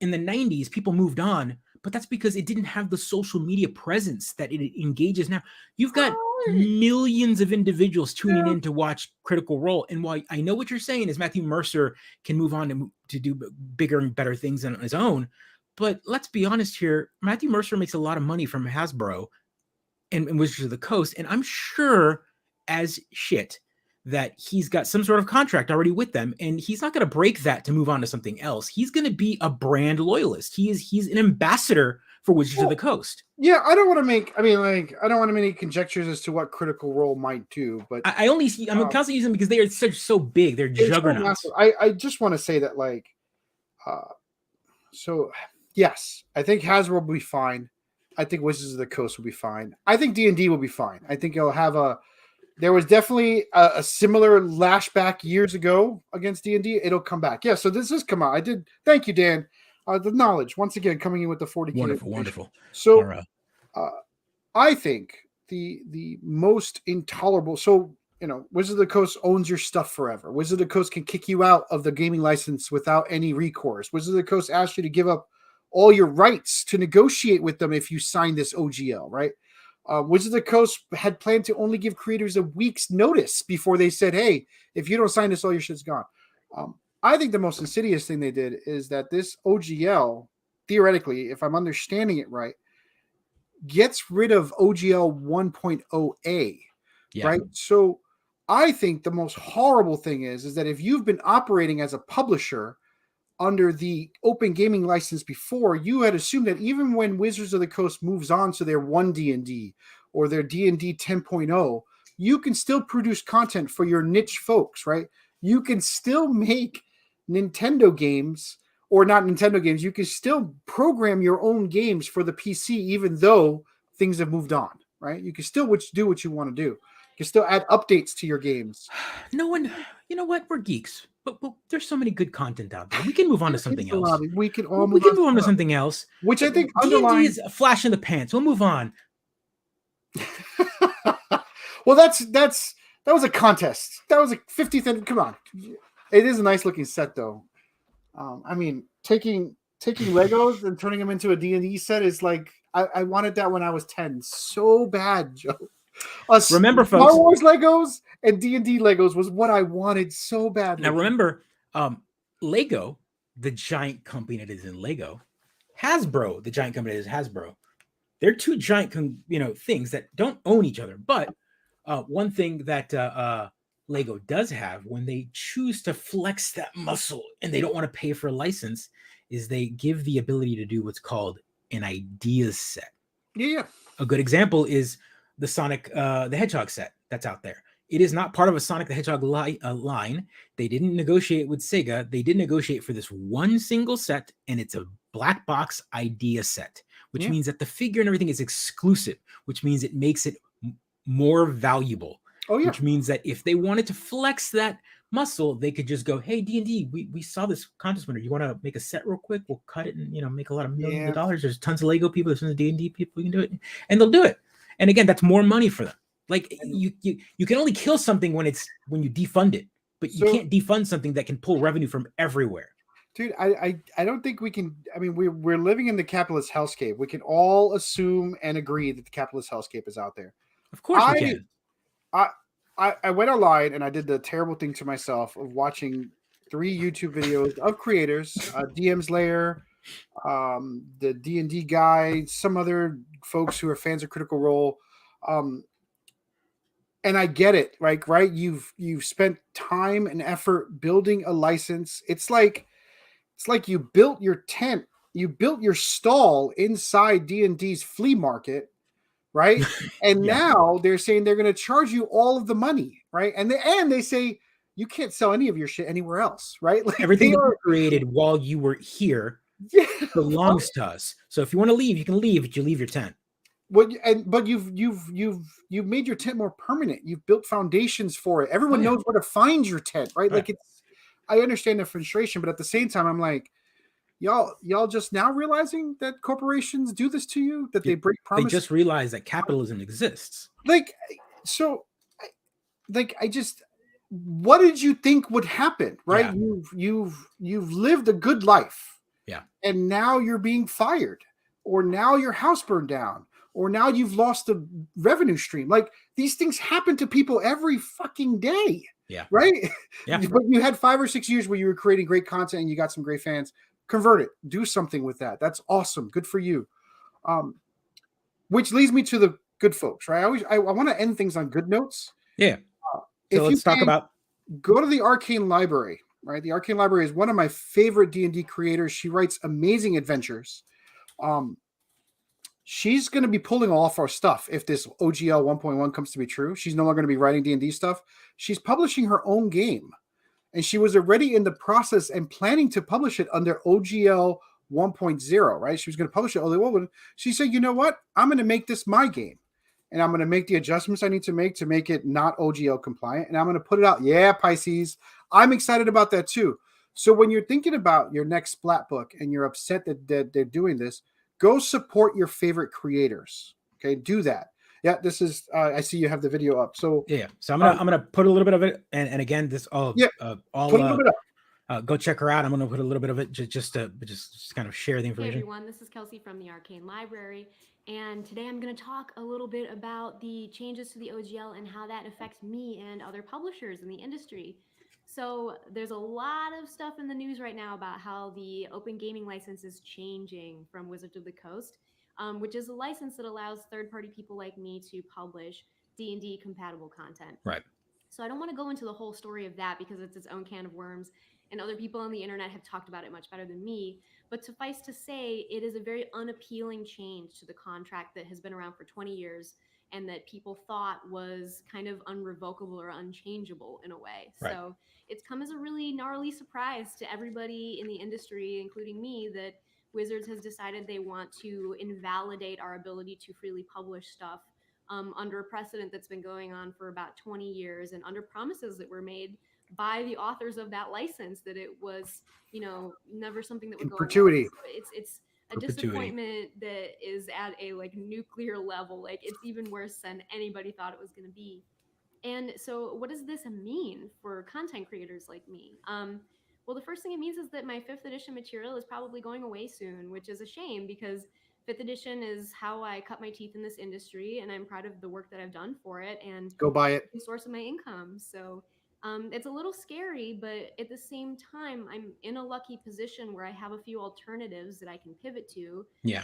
In the 90s, people moved on, but that's because it didn't have the social media presence that it engages now. You've got millions of individuals tuning in to watch Critical Role. And while I know what you're saying is Matthew Mercer can move on to do bigger and better things on his own, but let's be honest here, Matthew Mercer makes a lot of money from Hasbro and Wizards of the Coast, and I'm sure as shit that he's got some sort of contract already with them, and he's not going to break that to move on to something else. He's going to be a brand loyalist. He's an ambassador for Wizards of the Coast. Yeah, I don't want to make. I don't want to make any conjectures as to what Critical Role might do, but I'm constantly using them because they are so big. They're juggernauts. So I just want to say that, like, so yes, I think Hasbro will be fine. I think Wizards of the Coast will be fine. I think D&D will be fine. I think it'll have a. There was definitely a similar lashback years ago against D&D. It'll come back. Yeah, so this has come out. I did. Thank you, Dan. The knowledge once again coming in with the 40K. Wonderful. So, I think the most intolerable. So, Wizard of the Coast owns your stuff forever. Wizard of the Coast can kick you out of the gaming license without any recourse. Wizard of the Coast asks you to give up all your rights to negotiate with them if you sign this OGL, right? Wizard of the Coast had planned to only give creators a week's notice before they said, hey, if you don't sign this, all your shit's gone. I think the most insidious thing they did is that this OGL, theoretically, if I'm understanding it right, gets rid of OGL 1.0A, right? So I think the most horrible thing is that if you've been operating as a publisher under the open gaming license before, you had assumed that even when Wizards of the Coast moves on to their 1D&D or their D&D 10.0, you can still produce content for your niche folks, right? You can still make Nintendo games, or not Nintendo games. You can still program your own games for the PC, even though things have moved on, right? You can still do what you want to do. You can still add updates to your games. No one, you know what? We're geeks, but there's so many good content out there. We can move on to something else. We can move on to something else. Which I think D&D is a flash in the pants. We'll move on. Well, that was a contest. That was a 50th. Come on. It is a nice looking set, though. Taking Legos and turning them into a D&D set is like, I wanted that when I was 10 so bad, Joe. Remember, folks, Star Wars Legos and D&D Legos was what I wanted so badly. Now, remember, Lego, the giant company that is in Lego, Hasbro, the giant company that is Hasbro, they're two giant, things that don't own each other. But one thing that Lego does have when they choose to flex that muscle and they don't want to pay for a license is they give the ability to do what's called an idea set. Yeah. A good example is the Sonic the Hedgehog set that's out there. It is not part of a Sonic the Hedgehog line. They didn't negotiate with Sega. They did negotiate for this one single set, and it's a black box idea set, which means that the figure and everything is exclusive, which means it makes it more valuable. Oh, yeah. Which means that if they wanted to flex that muscle, they could just go, hey, D&D, we saw this contest winner. You want to make a set real quick? We'll cut it and, make a lot of millions of dollars. There's tons of Lego people. There's tons of D&D people. We can do it. And they'll do it. And again, that's more money for them. Like you can only kill something when you defund it, but you can't defund something that can pull revenue from everywhere. Dude, I don't think we can. I mean, we're living in the capitalist hellscape. We can all assume and agree that the capitalist hellscape is out there. Of course we can. I went online and I did the terrible thing to myself of watching 3 YouTube videos of creators, DM's Lair, the D&D guy, some other folks who are fans of Critical Role. And I get it, right? You've spent time and effort building a license. It's like you built your tent, you built your stall inside D&D's flea market, right? And now they're saying they're going to charge you all of the money, right? And they say you can't sell any of your shit anywhere else, right? Like everything you created while you were here belongs to us. So if you want to leave, you can leave, but you leave your tent. But you've made your tent more permanent. You've built foundations for it. Everyone knows where to find your tent, right? Like I understand the frustration, but at the same time, I'm like, y'all just now realizing that corporations do this to you, that they break promises. They just realize that capitalism exists. What did you think would happen, right? Yeah. You've lived a good life. Yeah. And now you're being fired, or now your house burned down, or now you've lost a revenue stream. Like these things happen to people every fucking day. Yeah. Right? Yeah. But you had 5 or 6 years where you were creating great content and you got some great fans. Convert it. Do something with that. That's awesome. Good for you. Which leads me to the good folks, right? I want to end things on good notes. Yeah. So let's talk about. Go to the Arcane Library. Right, the Arcane Library is one of my favorite D&D creators. She writes amazing adventures. She's going to be pulling off our stuff if this OGL 1.1 comes to be true. She's no longer going to be writing D&D stuff. She's publishing her own game, and she was already in the process and planning to publish it under OGL 1.0. Right, she was going to publish it. She said, "You know what? I'm going to make this my game, and I'm going to make the adjustments I need to make it not OGL compliant, and I'm going to put it out." Yeah, Pisces. I'm excited about that too. So when you're thinking about your next Splat book and you're upset that they're doing this, go support your favorite creators. Okay, do that. Yeah, this is. I see you have the video up. So yeah, so I'm gonna put a little bit of it, and again, this all put a little bit up. Go check her out. I'm gonna put a little bit of it just to kind of share the information. Hey everyone, this is Kelsey from the Arcane Library, and today I'm going to talk a little bit about the changes to the OGL and how that affects me and other publishers in the industry. So there's a lot of stuff in the news right now about how the open gaming license is changing from Wizards of the Coast, which is a license that allows third-party people like me to publish D&D compatible content. Right. So I don't want to go into the whole story of that because it's its own can of worms, and other people on the internet have talked about it much better than me. But suffice to say, it is a very unappealing change to the contract that has been around for 20 years and that people thought was kind of unrevocable or unchangeable in a way. Right. So it's come as a really gnarly surprise to everybody in the industry, including me, that Wizards has decided they want to invalidate our ability to freely publish stuff under a precedent that's been going on for about 20 years and under promises that were made by the authors of that license that it was, never something that would go perpetuity. It's a disappointment that is at a nuclear level. Like, it's even worse than anybody thought it was going to be. And so what does this mean for content creators like me? Well, the first thing it means is that my 5th edition material is probably going away soon, which is a shame because 5th edition is how I cut my teeth in this industry, and I'm proud of the work that I've done for it. And go buy it. The source of my income. So it's a little scary, but at the same time, I'm in a lucky position where I have a few alternatives that I can pivot to. Yeah.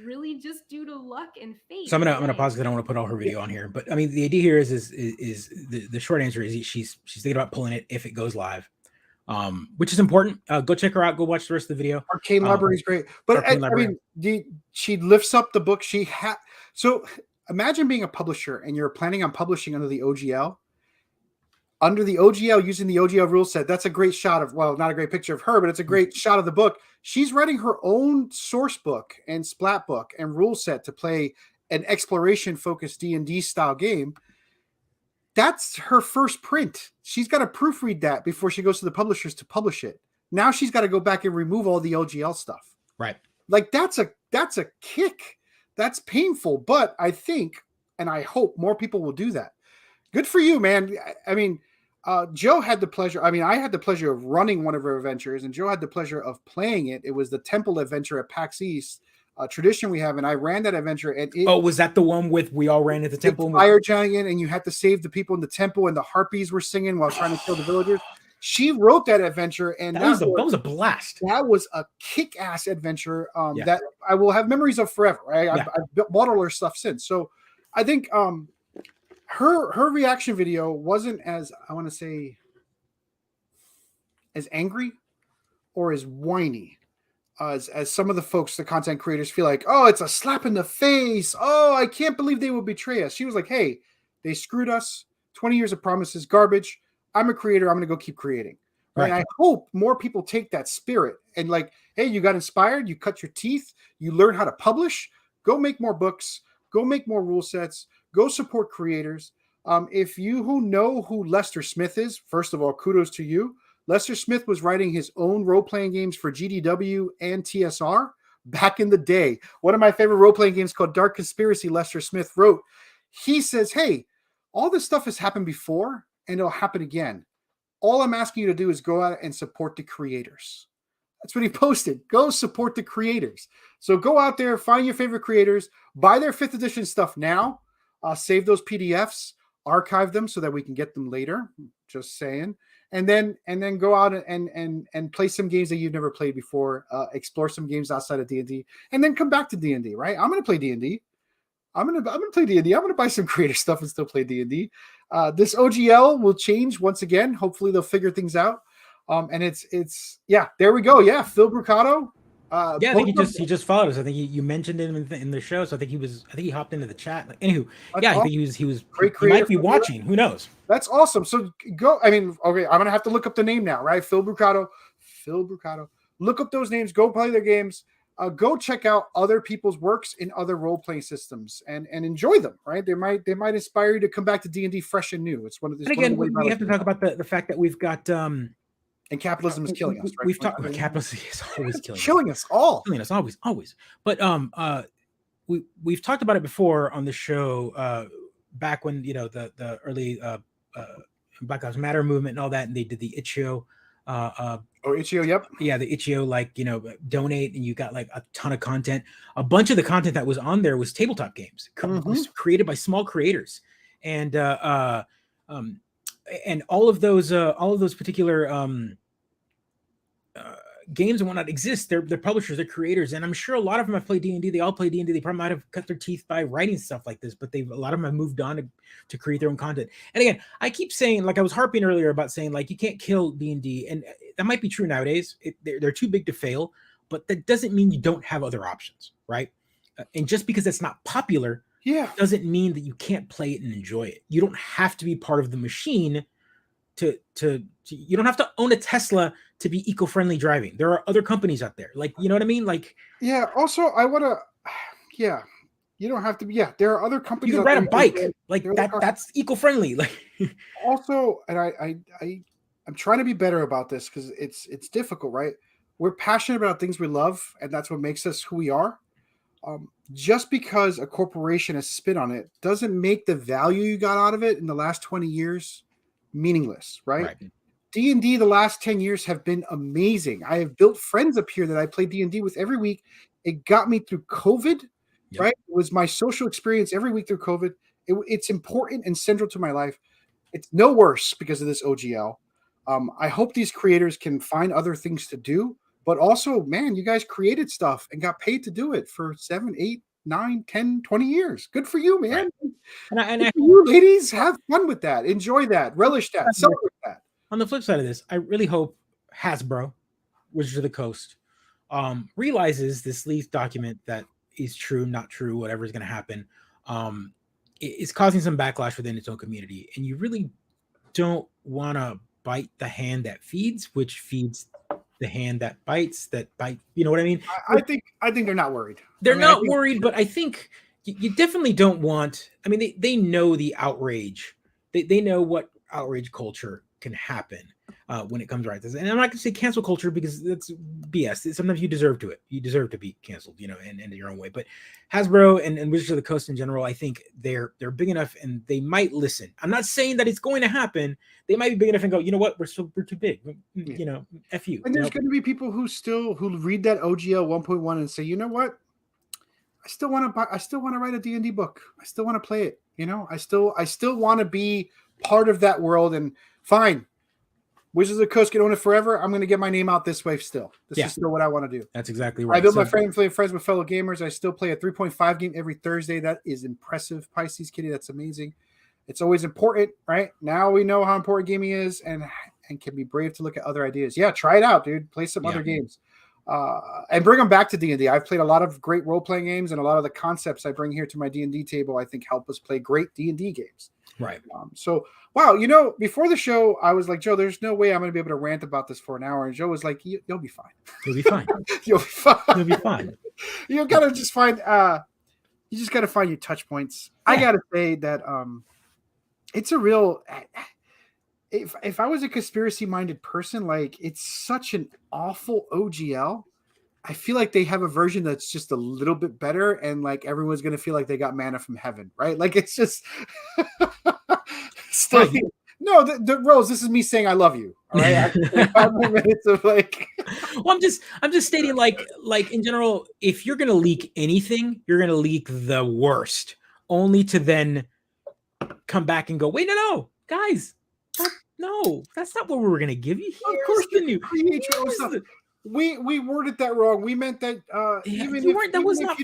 Really just due to luck and fate. So I'm gonna pause because I don't want to put all her video on here. But I mean, the idea here is the short answer is she's thinking about pulling it if it goes live. Which is important. Go check her out. Go watch the rest of the video. Arcane Library is great, but I mean, she lifts up the book. So imagine being a publisher and you're planning on publishing under the OGL. Under the OGL, using the OGL rule set, that's a great shot of, well, not a great picture of her, but it's a great shot of the book. She's writing her own source book and splat book and rule set to play an exploration-focused D&D style game. That's her first print. She's got to proofread that before she goes to the publishers to publish it. Now she's got to go back and remove all the OGL stuff. Right. Like, that's a kick. That's painful, but I think, and I hope more people will do that. Good for you, man. I mean, Joe had the pleasure. I mean, I had the pleasure of running one of her adventures, and Joe had the pleasure of playing it. It was the Temple adventure at PAX East, a tradition we have, and I ran that adventure. And was that the one with we all ran at the temple? Fire giant, and you had to save the people in the temple, and the harpies were singing while trying to kill the villagers. She wrote that adventure, and that was a blast. That was a kick-ass adventure that I will have memories of forever. Right? I've bought all her stuff since. So I think her reaction video wasn't as, I want to say, as angry or as whiny as some of the folks, the content creators, feel like, oh, it's a slap in the face. Oh, I can't believe they will betray us. She was like, hey, they screwed us. 20 years of promises, garbage. I'm a creator. I'm going to go keep creating. Right. And I hope more people take that spirit and like, hey, you got inspired. You cut your teeth. You learn how to publish. Go make more books. Go make more rule sets. Go support creators. If you know who Lester Smith is, first of all, kudos to you. Lester Smith was writing his own role-playing games for GDW and TSR back in the day. One of my favorite role-playing games called Dark Conspiracy, Lester Smith wrote. He says, hey, all this stuff has happened before and it'll happen again. All I'm asking you to do is go out and support the creators. That's what he posted. Go support the creators. So go out there, find your favorite creators, buy their 5th edition stuff now, save those PDFs, archive them so that we can get them later. Just saying. And then go out and play some games that you've never played before, explore some games outside of D&D, and then come back to D&D, right? I'm going to play D&D. I'm gonna play D&D. I'm gonna buy some creative stuff and still play D&D. This OGL will change once again. Hopefully they'll figure things out. And it's yeah, there we go. Yeah, Phil Brucato. Yeah, I think he just followed us. I think you mentioned him in the show, so I think he hopped into the chat. Like, anywho, yeah, awesome. I think he might be watching. Who knows? That's awesome. So go. I mean, okay, I'm gonna have to look up the name now, right? Phil Brucato. Look up those names. Go play their games. Go check out other people's works in other role-playing systems and enjoy them. Right? They might inspire you to come back to D&D fresh and new. It's one of the. And again, we have to talk about the fact that we've got. And capitalism is killing us. Right? We've talked about capitalism is always killing us all. Killing us always. But we've talked about it before on the show. Back when the early Black Lives Matter movement and all that, and they did the Itch.io. Itch.io, yep. Yeah, the Itch.io, like donate, and you got like a ton of content. A bunch of the content that was on there was tabletop games, was created by small creators, and all of those particular games and whatnot exist. They're publishers, they're creators, and I'm sure a lot of them have played D&D. They all play D&D. They probably might have cut their teeth by writing stuff like this, but a lot of them have moved on to create their own content. And again, I keep saying, like I was harping earlier about saying, like, you can't kill D&D, and that might be true nowadays. They're too big to fail, but that doesn't mean you don't have other options, right? And just because it's not popular, doesn't mean that you can't play it and enjoy it. You don't have to be part of the machine to you don't have to own a Tesla to be eco-friendly driving. There are other companies out there. Like, you know what I mean? Like, yeah. Also, I want to, you don't have to be, there are other companies. You can ride a bike like that. That's eco-friendly. Like, also, and I'm trying to be better about this because it's difficult, right? We're passionate about things we love, and that's what makes us who we are. Just because a corporation has spit on it doesn't make the value you got out of it in the last 20 years meaningless, right? D&D the last 10 years have been amazing. I have built friends up here that I play D&D with every week. It got me through COVID, right? It was my social experience every week through COVID. It's important and central to my life. It's no worse because of this OGL. I hope these creators can find other things to do, but also, man, you guys created stuff and got paid to do it for 7, 8, 9, 10, 20 years. Good for you, man. Right. And you ladies, have fun with that. Enjoy that. Relish that. Celebrate that. On the flip side of this, I really hope Hasbro, Wizards of the Coast, realizes this leaked document that is true, not true, whatever is going to happen, is causing some backlash within its own community. And you really don't want to bite the hand that feeds, which feeds the hand that bites, you know what I mean? I think they're not worried. They're not worried, but I think you definitely don't want, I mean, they know the outrage. They know what outrage culture can happen when it comes right to this. And I'm not going to say cancel culture because that's BS. Sometimes you deserve to it. You deserve to be canceled, and in your own way. But Hasbro and Wizards of the Coast in general, I think they're big enough and they might listen. I'm not saying that it's going to happen. They might be big enough and go, you know what, we're too big. F you. And there's going to be people who read that OGL 1.1 and say, you know what, I still want to write a D&D book. I still want to play it. I still want to be part of that world. And fine, Wizards of the Coast can own it forever. I'm going to get my name out this way still. This is still what I want to do. That's exactly right. I build my friends with fellow gamers. I still play a 3.5 game every Thursday. That is impressive, Pisces Kitty. That's amazing. It's always important, right? Now we know how important gaming is and can be brave to look at other ideas. Yeah, try it out, dude. Play some other games. And bring them back to D&D. I've played a lot of great role-playing games, and a lot of the concepts I bring here to my D&D table, I think, help us play great D&D games. Right. So, wow, before the show, I was like, Joe, there's no way I'm going to be able to rant about this for an hour. And Joe was like, you'll be fine. You'll be fine. You'll be fine. You'll be fine. You got to just find, you just got to find your touch points. Yeah. I got to say that it's a real, if I was a conspiracy-minded person, like, it's such an awful OGL. I feel like they have a version that's just a little bit better, and like everyone's gonna feel like they got manna from heaven, right? Like it's just still right. No, the Rose. This is me saying I love you. All right, 5 more minutes of like. Well, I'm just stating like in general, if you're gonna leak anything, you're gonna leak the worst, only to then come back and go, wait, no, guys, no, that's not what we were gonna give you. Of course, the new We worded that wrong. We meant that even if you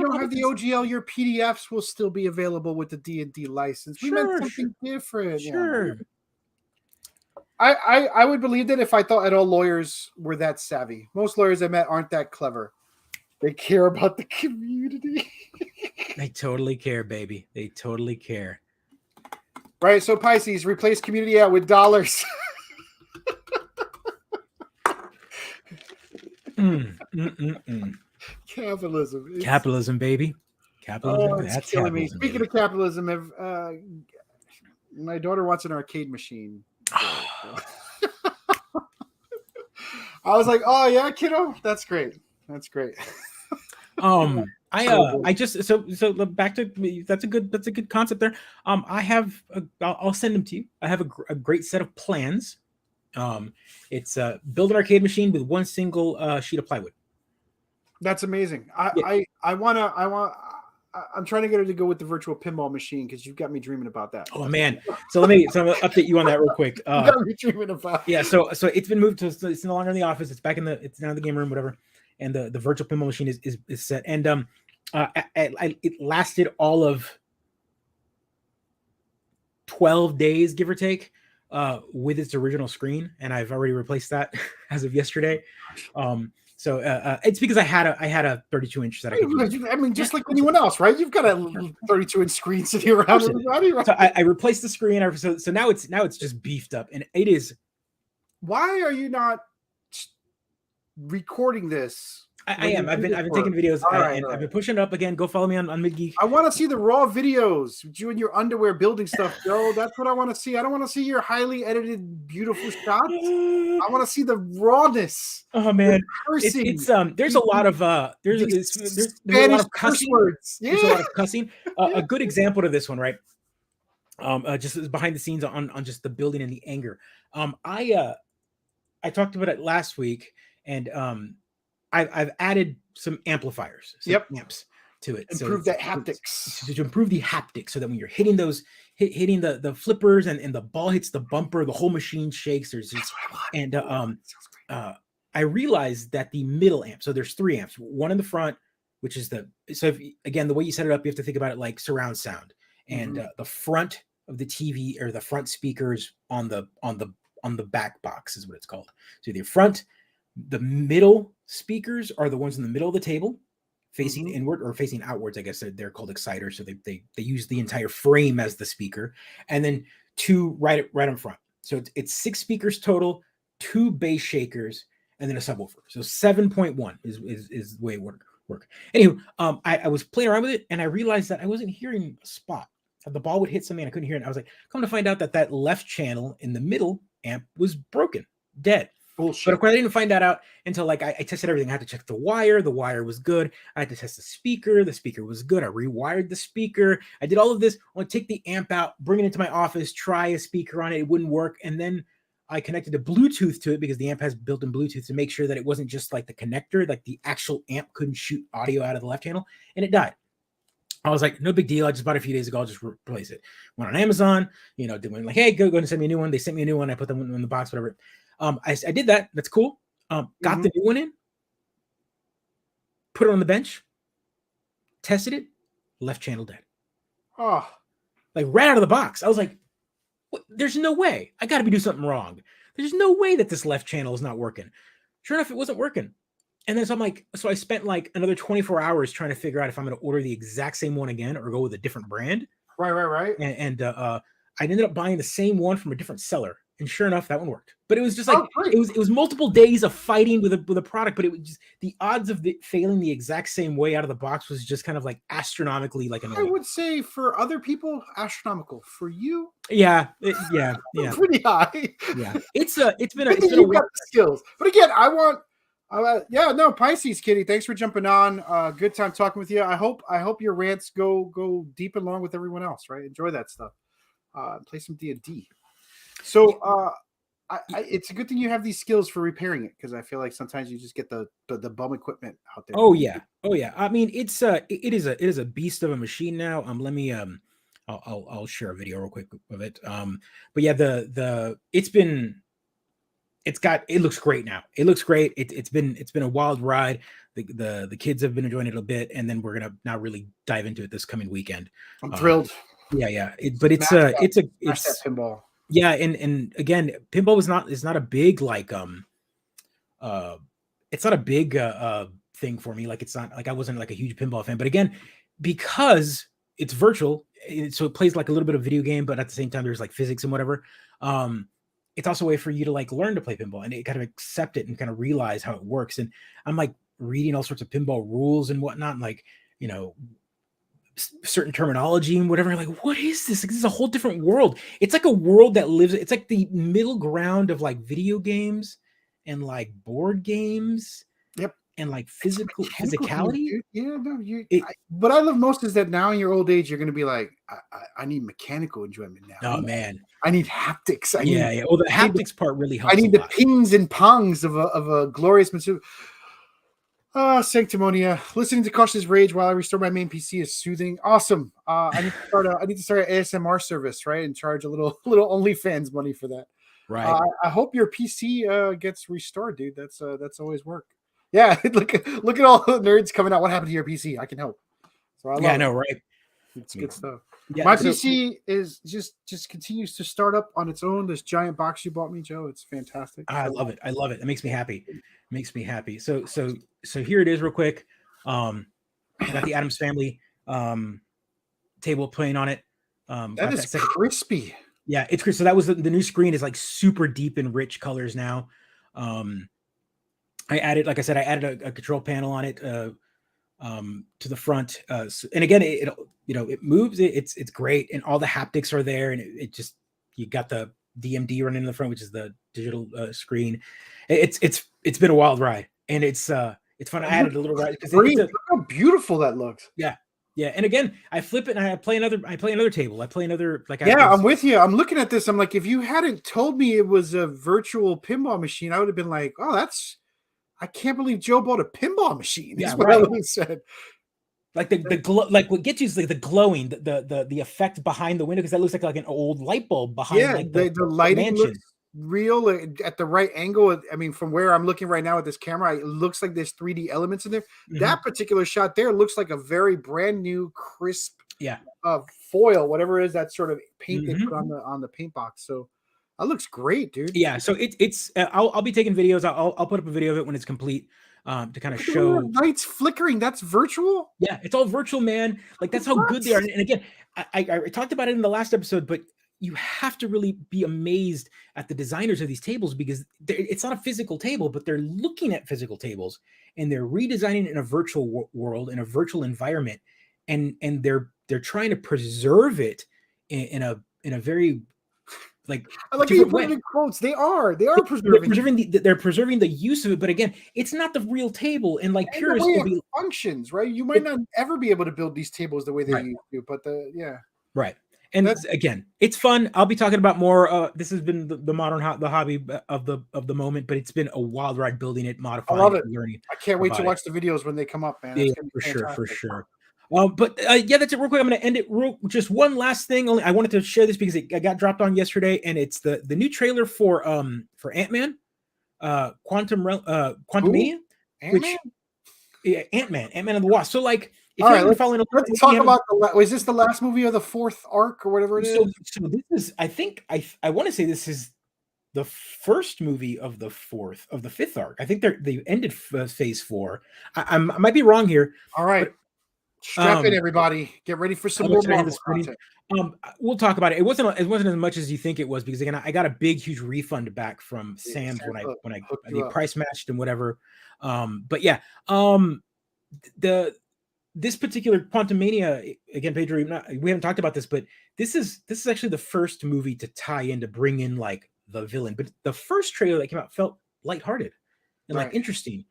don't have the OGL, your PDFs will still be available with the D&D license. We meant something different. Sure. Yeah. I would believe that if I thought all lawyers were that savvy. Most lawyers I met aren't that clever. They care about the community. They totally care, baby. They totally care. Right. So Pisces, replace community out with dollars. Capitalism. Capitalism, baby. Capitalism. Oh, it's killing me. Speaking of capitalism, my daughter wants an arcade machine. I was like, oh yeah, kiddo, that's great. That's great. I just so back to that's a good concept there. I'll send them to you. I have a great set of plans. It's build an arcade machine with one single sheet of plywood. That's amazing. I'm trying to get her to go with the virtual pinball machine because you've got me dreaming about that. Oh man! So I'm gonna update you on that real quick. You got me dreaming about. Yeah. So it's been moved to it's no longer in the office. It's back it's now in the game room, whatever. And the virtual pinball machine is set. And it lasted all of 12 days, give or take, with its original screen, and I've already replaced that as of yesterday. So it's because I had a 32-inch that I could use. I mean, just like anyone else, right? You've got a 32-inch screen sitting around everybody, right? So I replaced the screen. So now it's just beefed up, and it is. Why are you not recording this? I am. I've been taking videos and I've been pushing it up again. Go follow me on Mid-Geek. I want to see the raw videos, you in your underwear building stuff, Joe. That's what I want to see. I don't want to see your highly edited, beautiful shots. I want to see the rawness. Oh man, it's there's a lot of there's a lot of cussing words. Yeah. There's a lot of cussing. A good example to this one, right? Just behind the scenes on just the building and the anger. I talked about it last week, and I've added some amplifiers, amps to it. Improve that haptics. To improve the haptics, so that when you're hitting those, hitting the flippers and the ball hits the bumper, the whole machine shakes. I realized that the middle amp, so there's 3 amps, one in the front, which is the way you set it up, you have to think about it like surround sound, and the front of the TV or the front speakers on the back box is what it's called. So the front. The middle speakers are the ones in the middle of the table, facing inward or facing outwards. I guess they're called exciters. So they use the entire frame as the speaker, and then 2 right in front. So it's 6 speakers total, 2 bass shakers, and then a subwoofer. So 7.1 is the way it work. Anywho, I was playing around with it, and I realized that I wasn't hearing a spot. The ball would hit something, and I couldn't hear it. And I was like, come to find out that left channel in the middle amp was broken, dead. Bullshit. But of course, I didn't find that out until I tested everything. I had to check the wire. The wire was good. I had to test the speaker. The speaker was good. I rewired the speaker. I did all of this. I want to take the amp out, bring it into my office, try a speaker on it. It wouldn't work. And then I connected a Bluetooth to it because the amp has built-in Bluetooth to make sure that it wasn't just like the connector, like the actual amp couldn't shoot audio out of the left channel, and it died. I was like, no big deal. I just bought it a few days ago. I'll just replace it. Went on Amazon, doing like, hey, go and send me a new one. They sent me a new one. I put them in the box, whatever. I did that. That's cool. Got the new one in, put it on the bench, tested it, left channel dead. Oh, like right out of the box. I was like, what? There's no way. I got to be doing something wrong. There's no way that this left channel is not working. Sure enough, it wasn't working. And then so I spent like another 24 hours trying to figure out if I'm going to order the exact same one again or go with a different brand. Right. And I ended up buying the same one from a different seller. And sure enough, that one worked. But it was just like it was multiple days of fighting with a product. But it was just the odds of it failing the exact same way out of the box was just kind of like astronomically like annoying. I would say for other people, astronomical. For you, yeah, pretty high. Yeah, it's been a got the skills. But again, I want. Pisces Kitty, thanks for jumping on. Good time talking with you. I hope your rants go deep and long with everyone else. Right, enjoy that stuff. Play some D&D. So it's a good thing you have these skills for repairing it, because I feel like sometimes you just get the bum equipment out there. Oh yeah. I mean, it is a beast of a machine now. Let me I'll share a video real quick of it. But yeah, it's it looks great now. It looks great. It's been a wild ride. The kids have been enjoying it a bit, and then we're gonna now really dive into it this coming weekend. I'm thrilled. Yeah. It's that pinball. Yeah, and again, pinball is not a big like it's not a big thing for me. Like it's not like I wasn't like a huge pinball fan, but again, because it's virtual, so it plays like a little bit of video game, but at the same time there's like physics and whatever. It's also a way for you to like learn to play pinball and kind of accept it and kind of realize how it works. And I'm like reading all sorts of pinball rules and whatnot, and like, you know, certain terminology and whatever. Like, what is this? Like, this is a whole different world. It's like a world that lives, it's like the middle ground of like video games and like board games. Yep. And like physicality. Yeah, no, what I love most is that now in your old age, you're going to be like, I need mechanical enjoyment now. Oh man, I need haptics. Yeah. Well, the haptics part really helps. I need the pings and pongs of a glorious material. Sanctummania. Listening to Cautious Rage while I restore my main PC is soothing. Awesome. I need to start an ASMR service, right? And charge a little OnlyFans money for that. Right. I hope your PC gets restored, dude. That's always work. Yeah, look at all the nerds coming out. What happened to your PC? I can help. So I know, right? It's good stuff. Yeah, my PC is just continues to start up on its own. This giant box you bought me, Joe. It's fantastic. I love it. It makes me happy. So here it is, real quick. I got the Addams Family table playing on it. That is crispy. Yeah, it's crisp. So that was the new screen is like super deep and rich colors now. I added a control panel on it to the front. And again, it moves. It's great, and all the haptics are there, and it just, you got the DMD running in the front, which is the digital screen. It's been a wild ride, and it's fun. I added a little ride because look how beautiful that looks. Yeah, and again, I flip it and I play another table. I play another I'm with you. I'm looking at this. I'm like, if you hadn't told me it was a virtual pinball machine, I would have been like, oh, I can't believe Joe bought a pinball machine. That's what I would have said. Like the glow, like what gets you is like the glowing, the effect behind the window, because that looks like an old light bulb behind. Yeah, like the lighting looks real at the right angle. I mean, from where I'm looking right now at this camera, it looks like there's 3D elements in there. Mm-hmm. That particular shot there looks like a very brand new, crisp, foil, whatever it is, that sort of paint they put on the paint box. So that looks great, dude. Yeah, so it's I'll be taking videos. I'll put up a video of it when it's complete, to kind of show lights flickering. That's virtual. Yeah, it's all virtual, man. Like that's how good they are. And again, I talked about it in the last episode, but you have to really be amazed at the designers of these tables, because it's not a physical table, but they're looking at physical tables and they're redesigning in a virtual world, in a virtual environment, and they're trying to preserve it in a very like I like you put it in quotes. They are they're preserving the use of it, but again, it's not the real table. And like purists will be functions, right? You might not ever be able to build these tables the way they used to, but right. And again, it's fun. I'll be talking about more. This has been the hobby of the moment, but it's been a wild ride building it, modifying, I love it. Learning. I can't wait to watch the videos when they come up, man. Yeah, for sure. But that's it. Real quick, I'm going to end it. Just one last thing. I wanted to share this because it got dropped on yesterday, and it's the new trailer for Ant-Man, Quantummania, Ant-Man and the Wasp. So like, if you're following, let's talk about is this the last movie of the fourth arc or whatever it is? So this is, I want to say this is the first movie of the fifth arc. I think they ended phase 4. I might be wrong here. All right. Strap in, everybody. Get ready for some more Marvel content. We'll talk about it. It wasn't as much as you think it was, because again, I got a big, huge refund back from Sam's when I price matched and whatever. But yeah, this particular Quantummania, again, Pedro, we haven't talked about this, but this is actually the first movie to tie in, to bring in like the villain. But the first trailer that came out felt lighthearted and like interesting.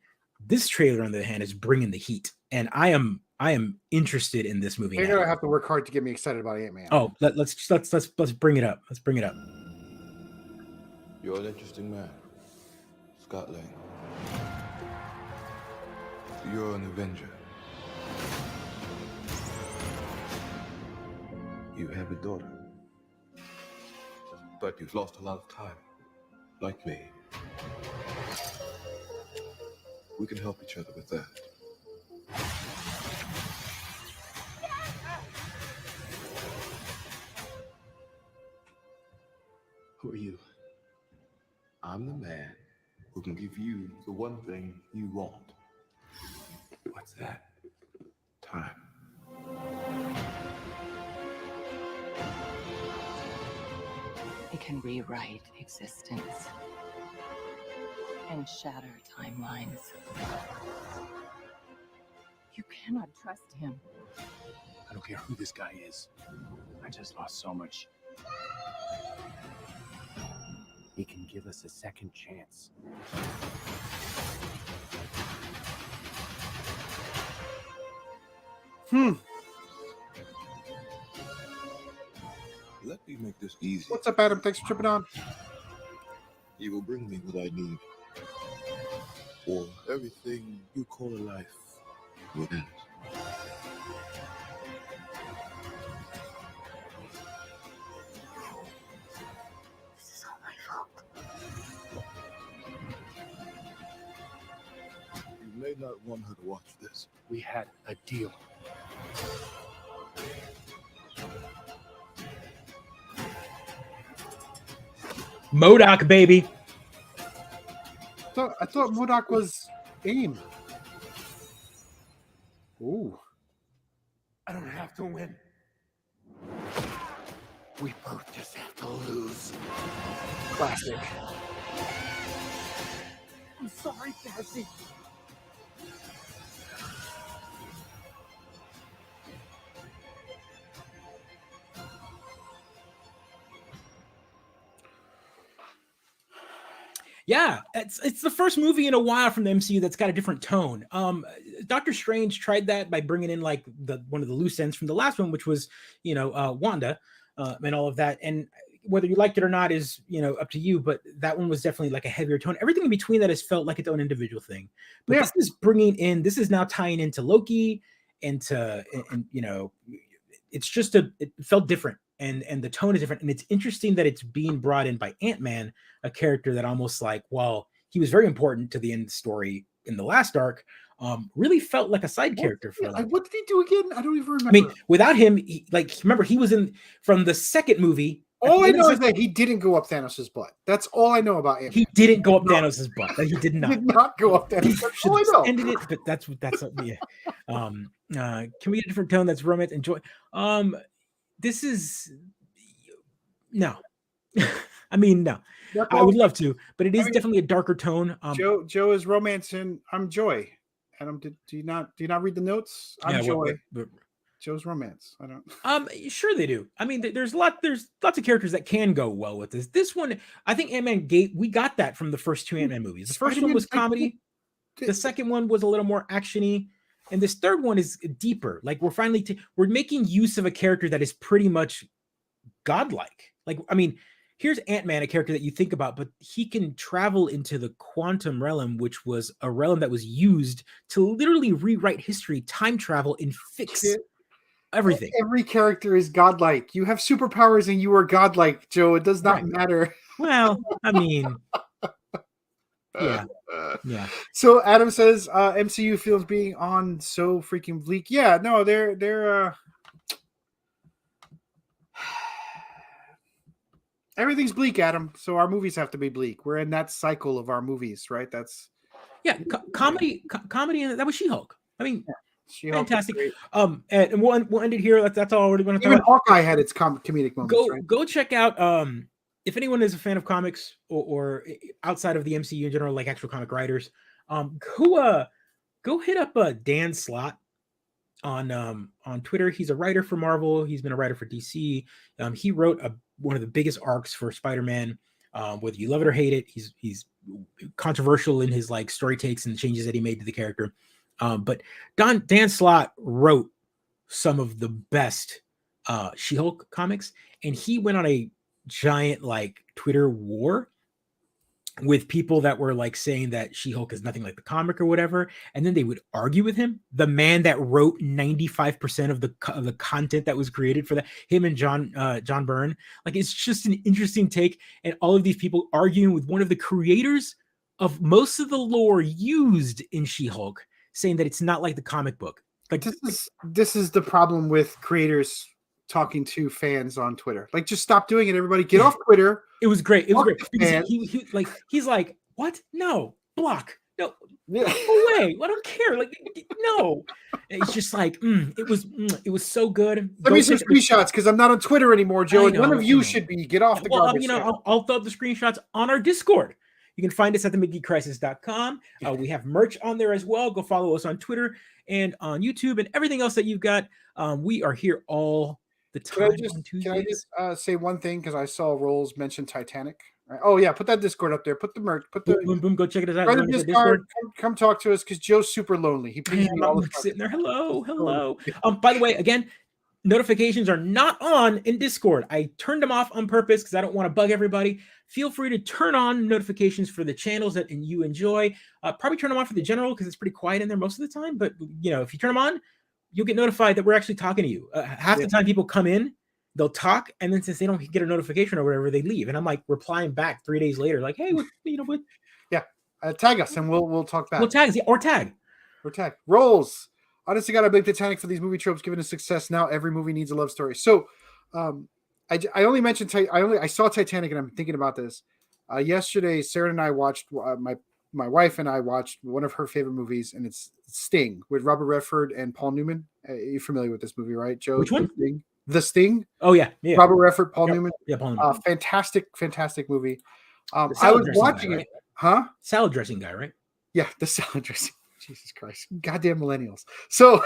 This trailer, on the other hand, is bringing the heat, and I am interested in this movie. You're gonna have to work hard to get me excited about Ant-Man. Oh, let's bring it up. Let's bring it up. You're an interesting man, Scott Lang. You're an Avenger. You have a daughter, but you've lost a lot of time, like me. We can help each other with that. Who are you? I'm the man who can give you the one thing you want. What's that? Time. It can rewrite existence and shatter timelines. You cannot trust him. I don't care who this guy is. I just lost so much. He can give us a second chance. Let me make this easy. What's up, Adam? Thanks for tripping on. You will bring me what I need. Or everything you call a life will end. This is all my fault. You may not want her to watch this. We had a deal. MODOK, baby. I thought MODOK was AIM. Ooh. I don't have to win. We both just have to lose. Classic. I'm sorry, Cassie. Yeah, it's the first movie in a while from the MCU that's got a different tone. Doctor Strange tried that by bringing in like one of the loose ends from the last one, which was Wanda and all of that. And whether you liked it or not is up to you. But that one was definitely like a heavier tone. Everything in between that has felt like its own individual thing. But This is bringing in. This is now tying into Loki, and it's just it felt different. And the tone is different. And it's interesting that it's being brought in by Ant-Man, a character that almost like, while he was very important to the end of the story in the last arc, really felt like a side character for what did he do again? I don't even remember. I mean, without him, remember, he was in from the second movie. All I know is that he didn't go up Thanos' butt. That's all I know about Ant-Man. He didn't go up Thanos' butt. He did not. He did not go up Thanos'. That's all I know. Ended it, but that's yeah. Can we get a different tone that's romance and joy? This is no. I mean, no. I would love to, but it is definitely a darker tone. Joe is romance and I'm joy. Adam, do you not read the notes? I'm joy. But Joe's romance. I don't. Sure they do. I mean, there's lots of characters that can go well with this. This one, I think Ant-Man we got that from the first two Ant-Man movies. The first one was comedy. The second one was a little more actiony. And this third one is deeper. Like we're finally we're making use of a character that is pretty much godlike. Like, I mean, here's Ant-Man, a character that you think about, but he can travel into the quantum realm, which was a realm that was used to literally rewrite history, time travel, and fix everything. Every character is godlike. You have superpowers and you are godlike, Joe. It does not matter. Well, I mean, yeah. Yeah. So Adam says MCU feels being on so freaking bleak. Yeah, no, they're everything's bleak, Adam. So our movies have to be bleak. We're in that cycle of our movies, right? That's comedy, and that was She-Hulk. I mean, She-Hulk fantastic. And we'll end it here. That's all we're going to talk about. Even Hawkeye had its comedic moments. Go check out. If anyone is a fan of comics or outside of the MCU in general, like actual comic writers, go hit up Dan Slott on Twitter. He's a writer for Marvel. He's been a writer for DC. He wrote one of the biggest arcs for Spider-Man. Whether you love it or hate it, he's controversial in his like story takes and changes that he made to the character. But Dan Slott wrote some of the best She-Hulk comics, and he went on a giant like Twitter war with people that were like saying that She-Hulk is nothing like the comic or whatever, and then they would argue with him, the man that wrote 95% of the content that was created for that, him and John Byrne. Like, it's just an interesting take, and all of these people arguing with one of the creators of most of the lore used in She-Hulk, saying that it's not like the comic book. Like this is the problem with creators talking to fans on Twitter. Like, just stop doing it, everybody. Get off Twitter. It was great. It was great because he's like, what? No, block. No, go away. I don't care. Like, no. It's just like it was so good. Send me some screenshots because I'm not on Twitter anymore, Joe. None of you should be. Get off the garbage. I'll throw up the screenshots on our Discord. You can find us at the MidGeekCrisis.com. We have merch on there as well. Go follow us on Twitter and on YouTube and everything else that you've got. We are here all the time on Tuesdays. Can I just say one thing? Because I saw Rolls mention Titanic. Right? Oh, yeah. Put that Discord up there. Put the merch. Put the boom. Go check it out. Right, Discord. Come talk to us because Joe's super lonely. He pings me all the time. Sitting there. Hello. By the way, again, notifications are not on in Discord. I turned them off on purpose because I don't want to bug everybody. Feel free to turn on notifications for the channels that you enjoy. Probably turn them on for the general because it's pretty quiet in there most of the time. But if you turn them on, you'll get notified that we're actually talking to you. Half the time people come in, they'll talk, and then since they don't get a notification or whatever, they leave. And I'm like replying back 3 days later, like, hey, what? Yeah, tag us and we'll talk back. We'll tag us, or tag. Rolls. Honestly, got a big Titanic for these movie tropes. Given its success, now every movie needs a love story. So, I only mentioned I saw Titanic, and I'm thinking about this. Yesterday, Sarah and I watched my wife and I watched one of her favorite movies, and it's Sting with Robert Redford and Paul Newman. You're familiar with this movie, right, Joe? Which one? The Sting. Oh yeah. Robert Redford, Paul Newman. Yeah, Paul Newman. Fantastic movie. I was watching it. Huh? Salad dressing guy, right? Yeah, the salad dressing. Jesus Christ. Goddamn millennials. So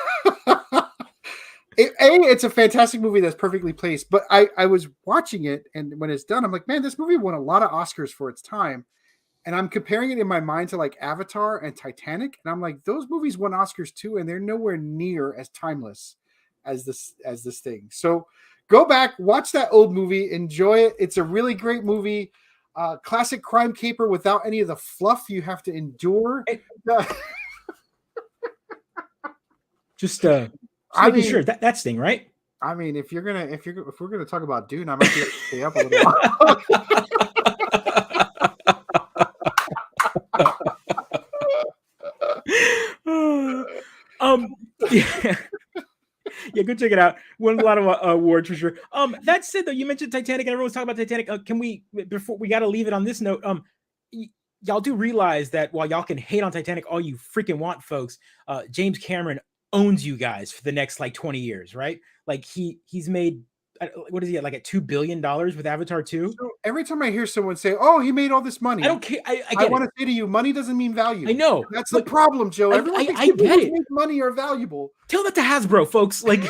it's a fantastic movie that's perfectly placed. But I was watching it, and when it's done, I'm like, man, this movie won a lot of Oscars for its time. And I'm comparing it in my mind to like Avatar and Titanic. And I'm like, those movies won Oscars too, and they're nowhere near as timeless as this thing. So go back, watch that old movie, enjoy it. It's a really great movie. Classic crime caper without any of the fluff you have to endure. Just making sure that's Sting, right? I mean, if we're gonna talk about Dune, I might be able to stay up a little yeah, go check it out. Won a lot of awards for sure. That said, though, you mentioned Titanic, and everyone's talking about Titanic. Can we, before we got to leave it on this note? Y'all do realize that while y'all can hate on Titanic all you freaking want, folks, James Cameron owns you guys for the next like 20 years, right? Like he's made. What is he at, like at $2 billion with Avatar 2? So every time I hear someone say, "Oh, he made all this money," I don't care. I want to say to you, money doesn't mean value. I know. That's the problem, Joe. Everyone thinks people who make money are valuable. Tell that to Hasbro, folks. Like,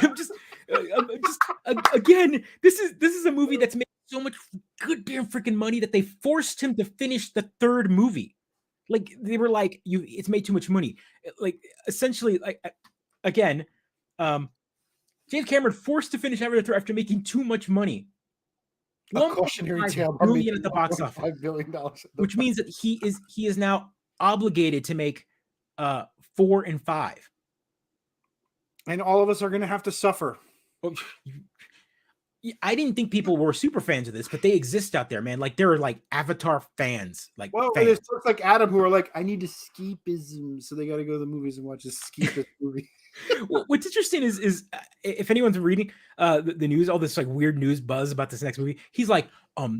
again, this is a movie that's made so much good damn freaking money that they forced him to finish the third movie. Like, they were like, it's made too much money. Like, essentially, like, again, James Cameron forced to finish Avatar after making too much money. A cautionary tale $1 billion at the box office, $5 billion, which means that he is now obligated to make 4 and 5. And all of us are going to have to suffer. I didn't think people were super fans of this, but they exist out there, man. Like, there are like Avatar fans. Like, there's folks like Adam who are like, I need escapism, so they got to go to the movies and watch this escapist movie. Well, what's interesting is if anyone's reading the news, all this like weird news buzz about this next movie, he's like,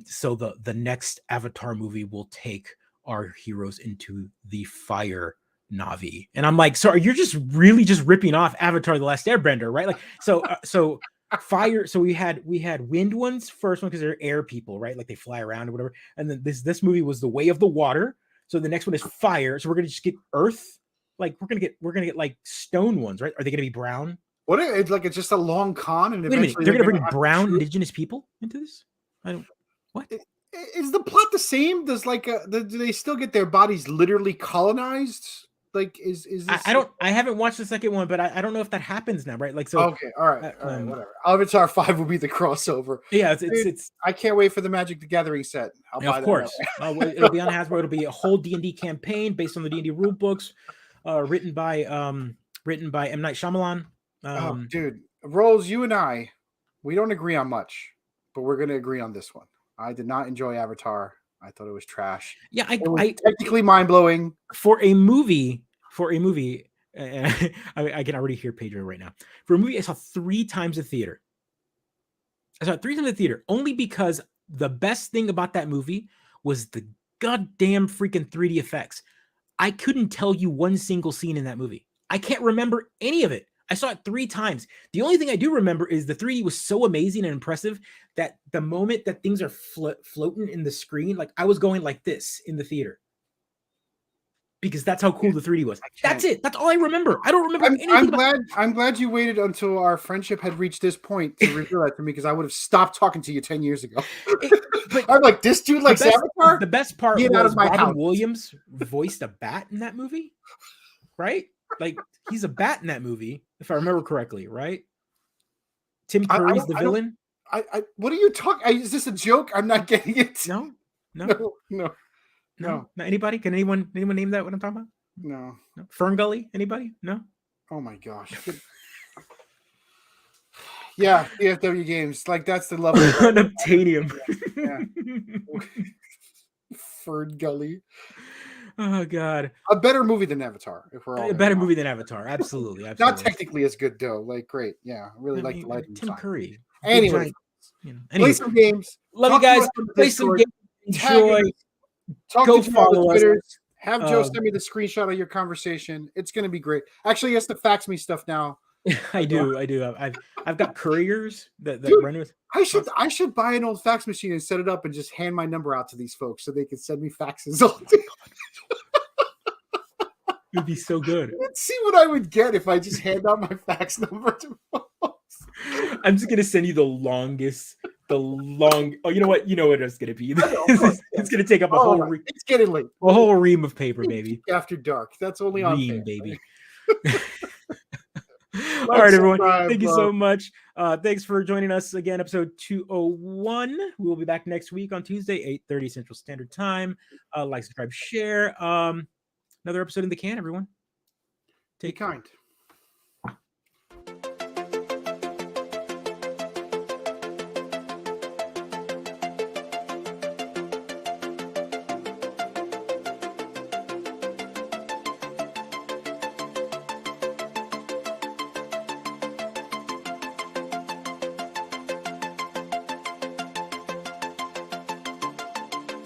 so the next Avatar movie will take our heroes into the fire Na'vi, and I'm like, so you're just really just ripping off Avatar: The Last Airbender, right? Like, so fire. So we had wind ones first one because they're air people, right? Like they fly around or whatever, and then this movie was the way of the water. So the next one is fire. So we're gonna just get earth. Like we're gonna get like stone ones, right? Are they gonna be brown? What? It's like it's just a long con, and wait a minute, they're gonna bring brown indigenous people into this? I don't. What is the plot the same? Does do they still get their bodies literally colonized? Like is this... I haven't watched the second one, but I don't know if that happens now, right? Like so. Okay, all right, whatever. Avatar 5 will be the crossover. Yeah, it's. I can't wait for the Magic the Gathering set. I'll buy of course, it'll be on Hasbro. It'll be a whole D&D campaign based on the D&D rule books. Written by M. Night Shyamalan. Dude, Rolls, you and I, we don't agree on much, but we're going to agree on this one. I did not enjoy Avatar. I thought it was trash. Yeah, it was technically mind blowing for a movie. I can already hear Pedro right now. For a movie, I saw 3 times in theater. I saw it 3 times in the theater only because the best thing about that movie was the goddamn freaking 3D effects. I couldn't tell you one single scene in that movie. I can't remember any of it. I saw it 3 times. The only thing I do remember is the 3D was so amazing and impressive that the moment that things are floating in the screen, like I was going like this in the theater. Because that's how cool the 3D was. That's it. That's all I remember. I don't remember anything. I'm glad you waited until our friendship had reached this point to reveal that to me, because I would have stopped talking to you 10 years ago. I'm like, this dude likes Avatar? The best part was Robin Williams voiced a bat in that movie, right? Like, he's a bat in that movie, if I remember correctly, right? Tim Curry's the villain. What are you talking? Is this a joke? I'm not getting it. No. Not anybody? Can anyone name that what I'm talking about? No. Fern Gully? Anybody? No. Oh my gosh. Yeah, DFW games. Like, that's the level. Unobtainium. Yeah. Fern Gully. Oh God. A better movie than Avatar. If we're all a better movie than Avatar. Absolutely. Not technically as good though. Like, great. Yeah, I really like the lighting. Tim Curry. Anyway, play some games. Love you guys. Play some games. Enjoy. Talk to follow us. Have Joe send me the screenshot of your conversation. It's going to be great. Actually, he has to fax me stuff now. I do. I've got couriers that run with. I should buy an old fax machine and set it up and just hand my number out to these folks so they can send me faxes all day. It'd be so good. Let's see what I would get if I just hand out my fax number to folks. I'm just gonna send you the longest. Oh, you know what? You know what it's gonna be. It's gonna take up a whole. It's getting late. A whole ream of paper, baby. After dark. That's only on ream, baby. All right, everyone. Thank you so much. Thanks for joining us again. Episode 201. We will be back next week on Tuesday, 8:30 Central Standard Time. Like, subscribe, share. Another episode in the can, everyone. Take kind.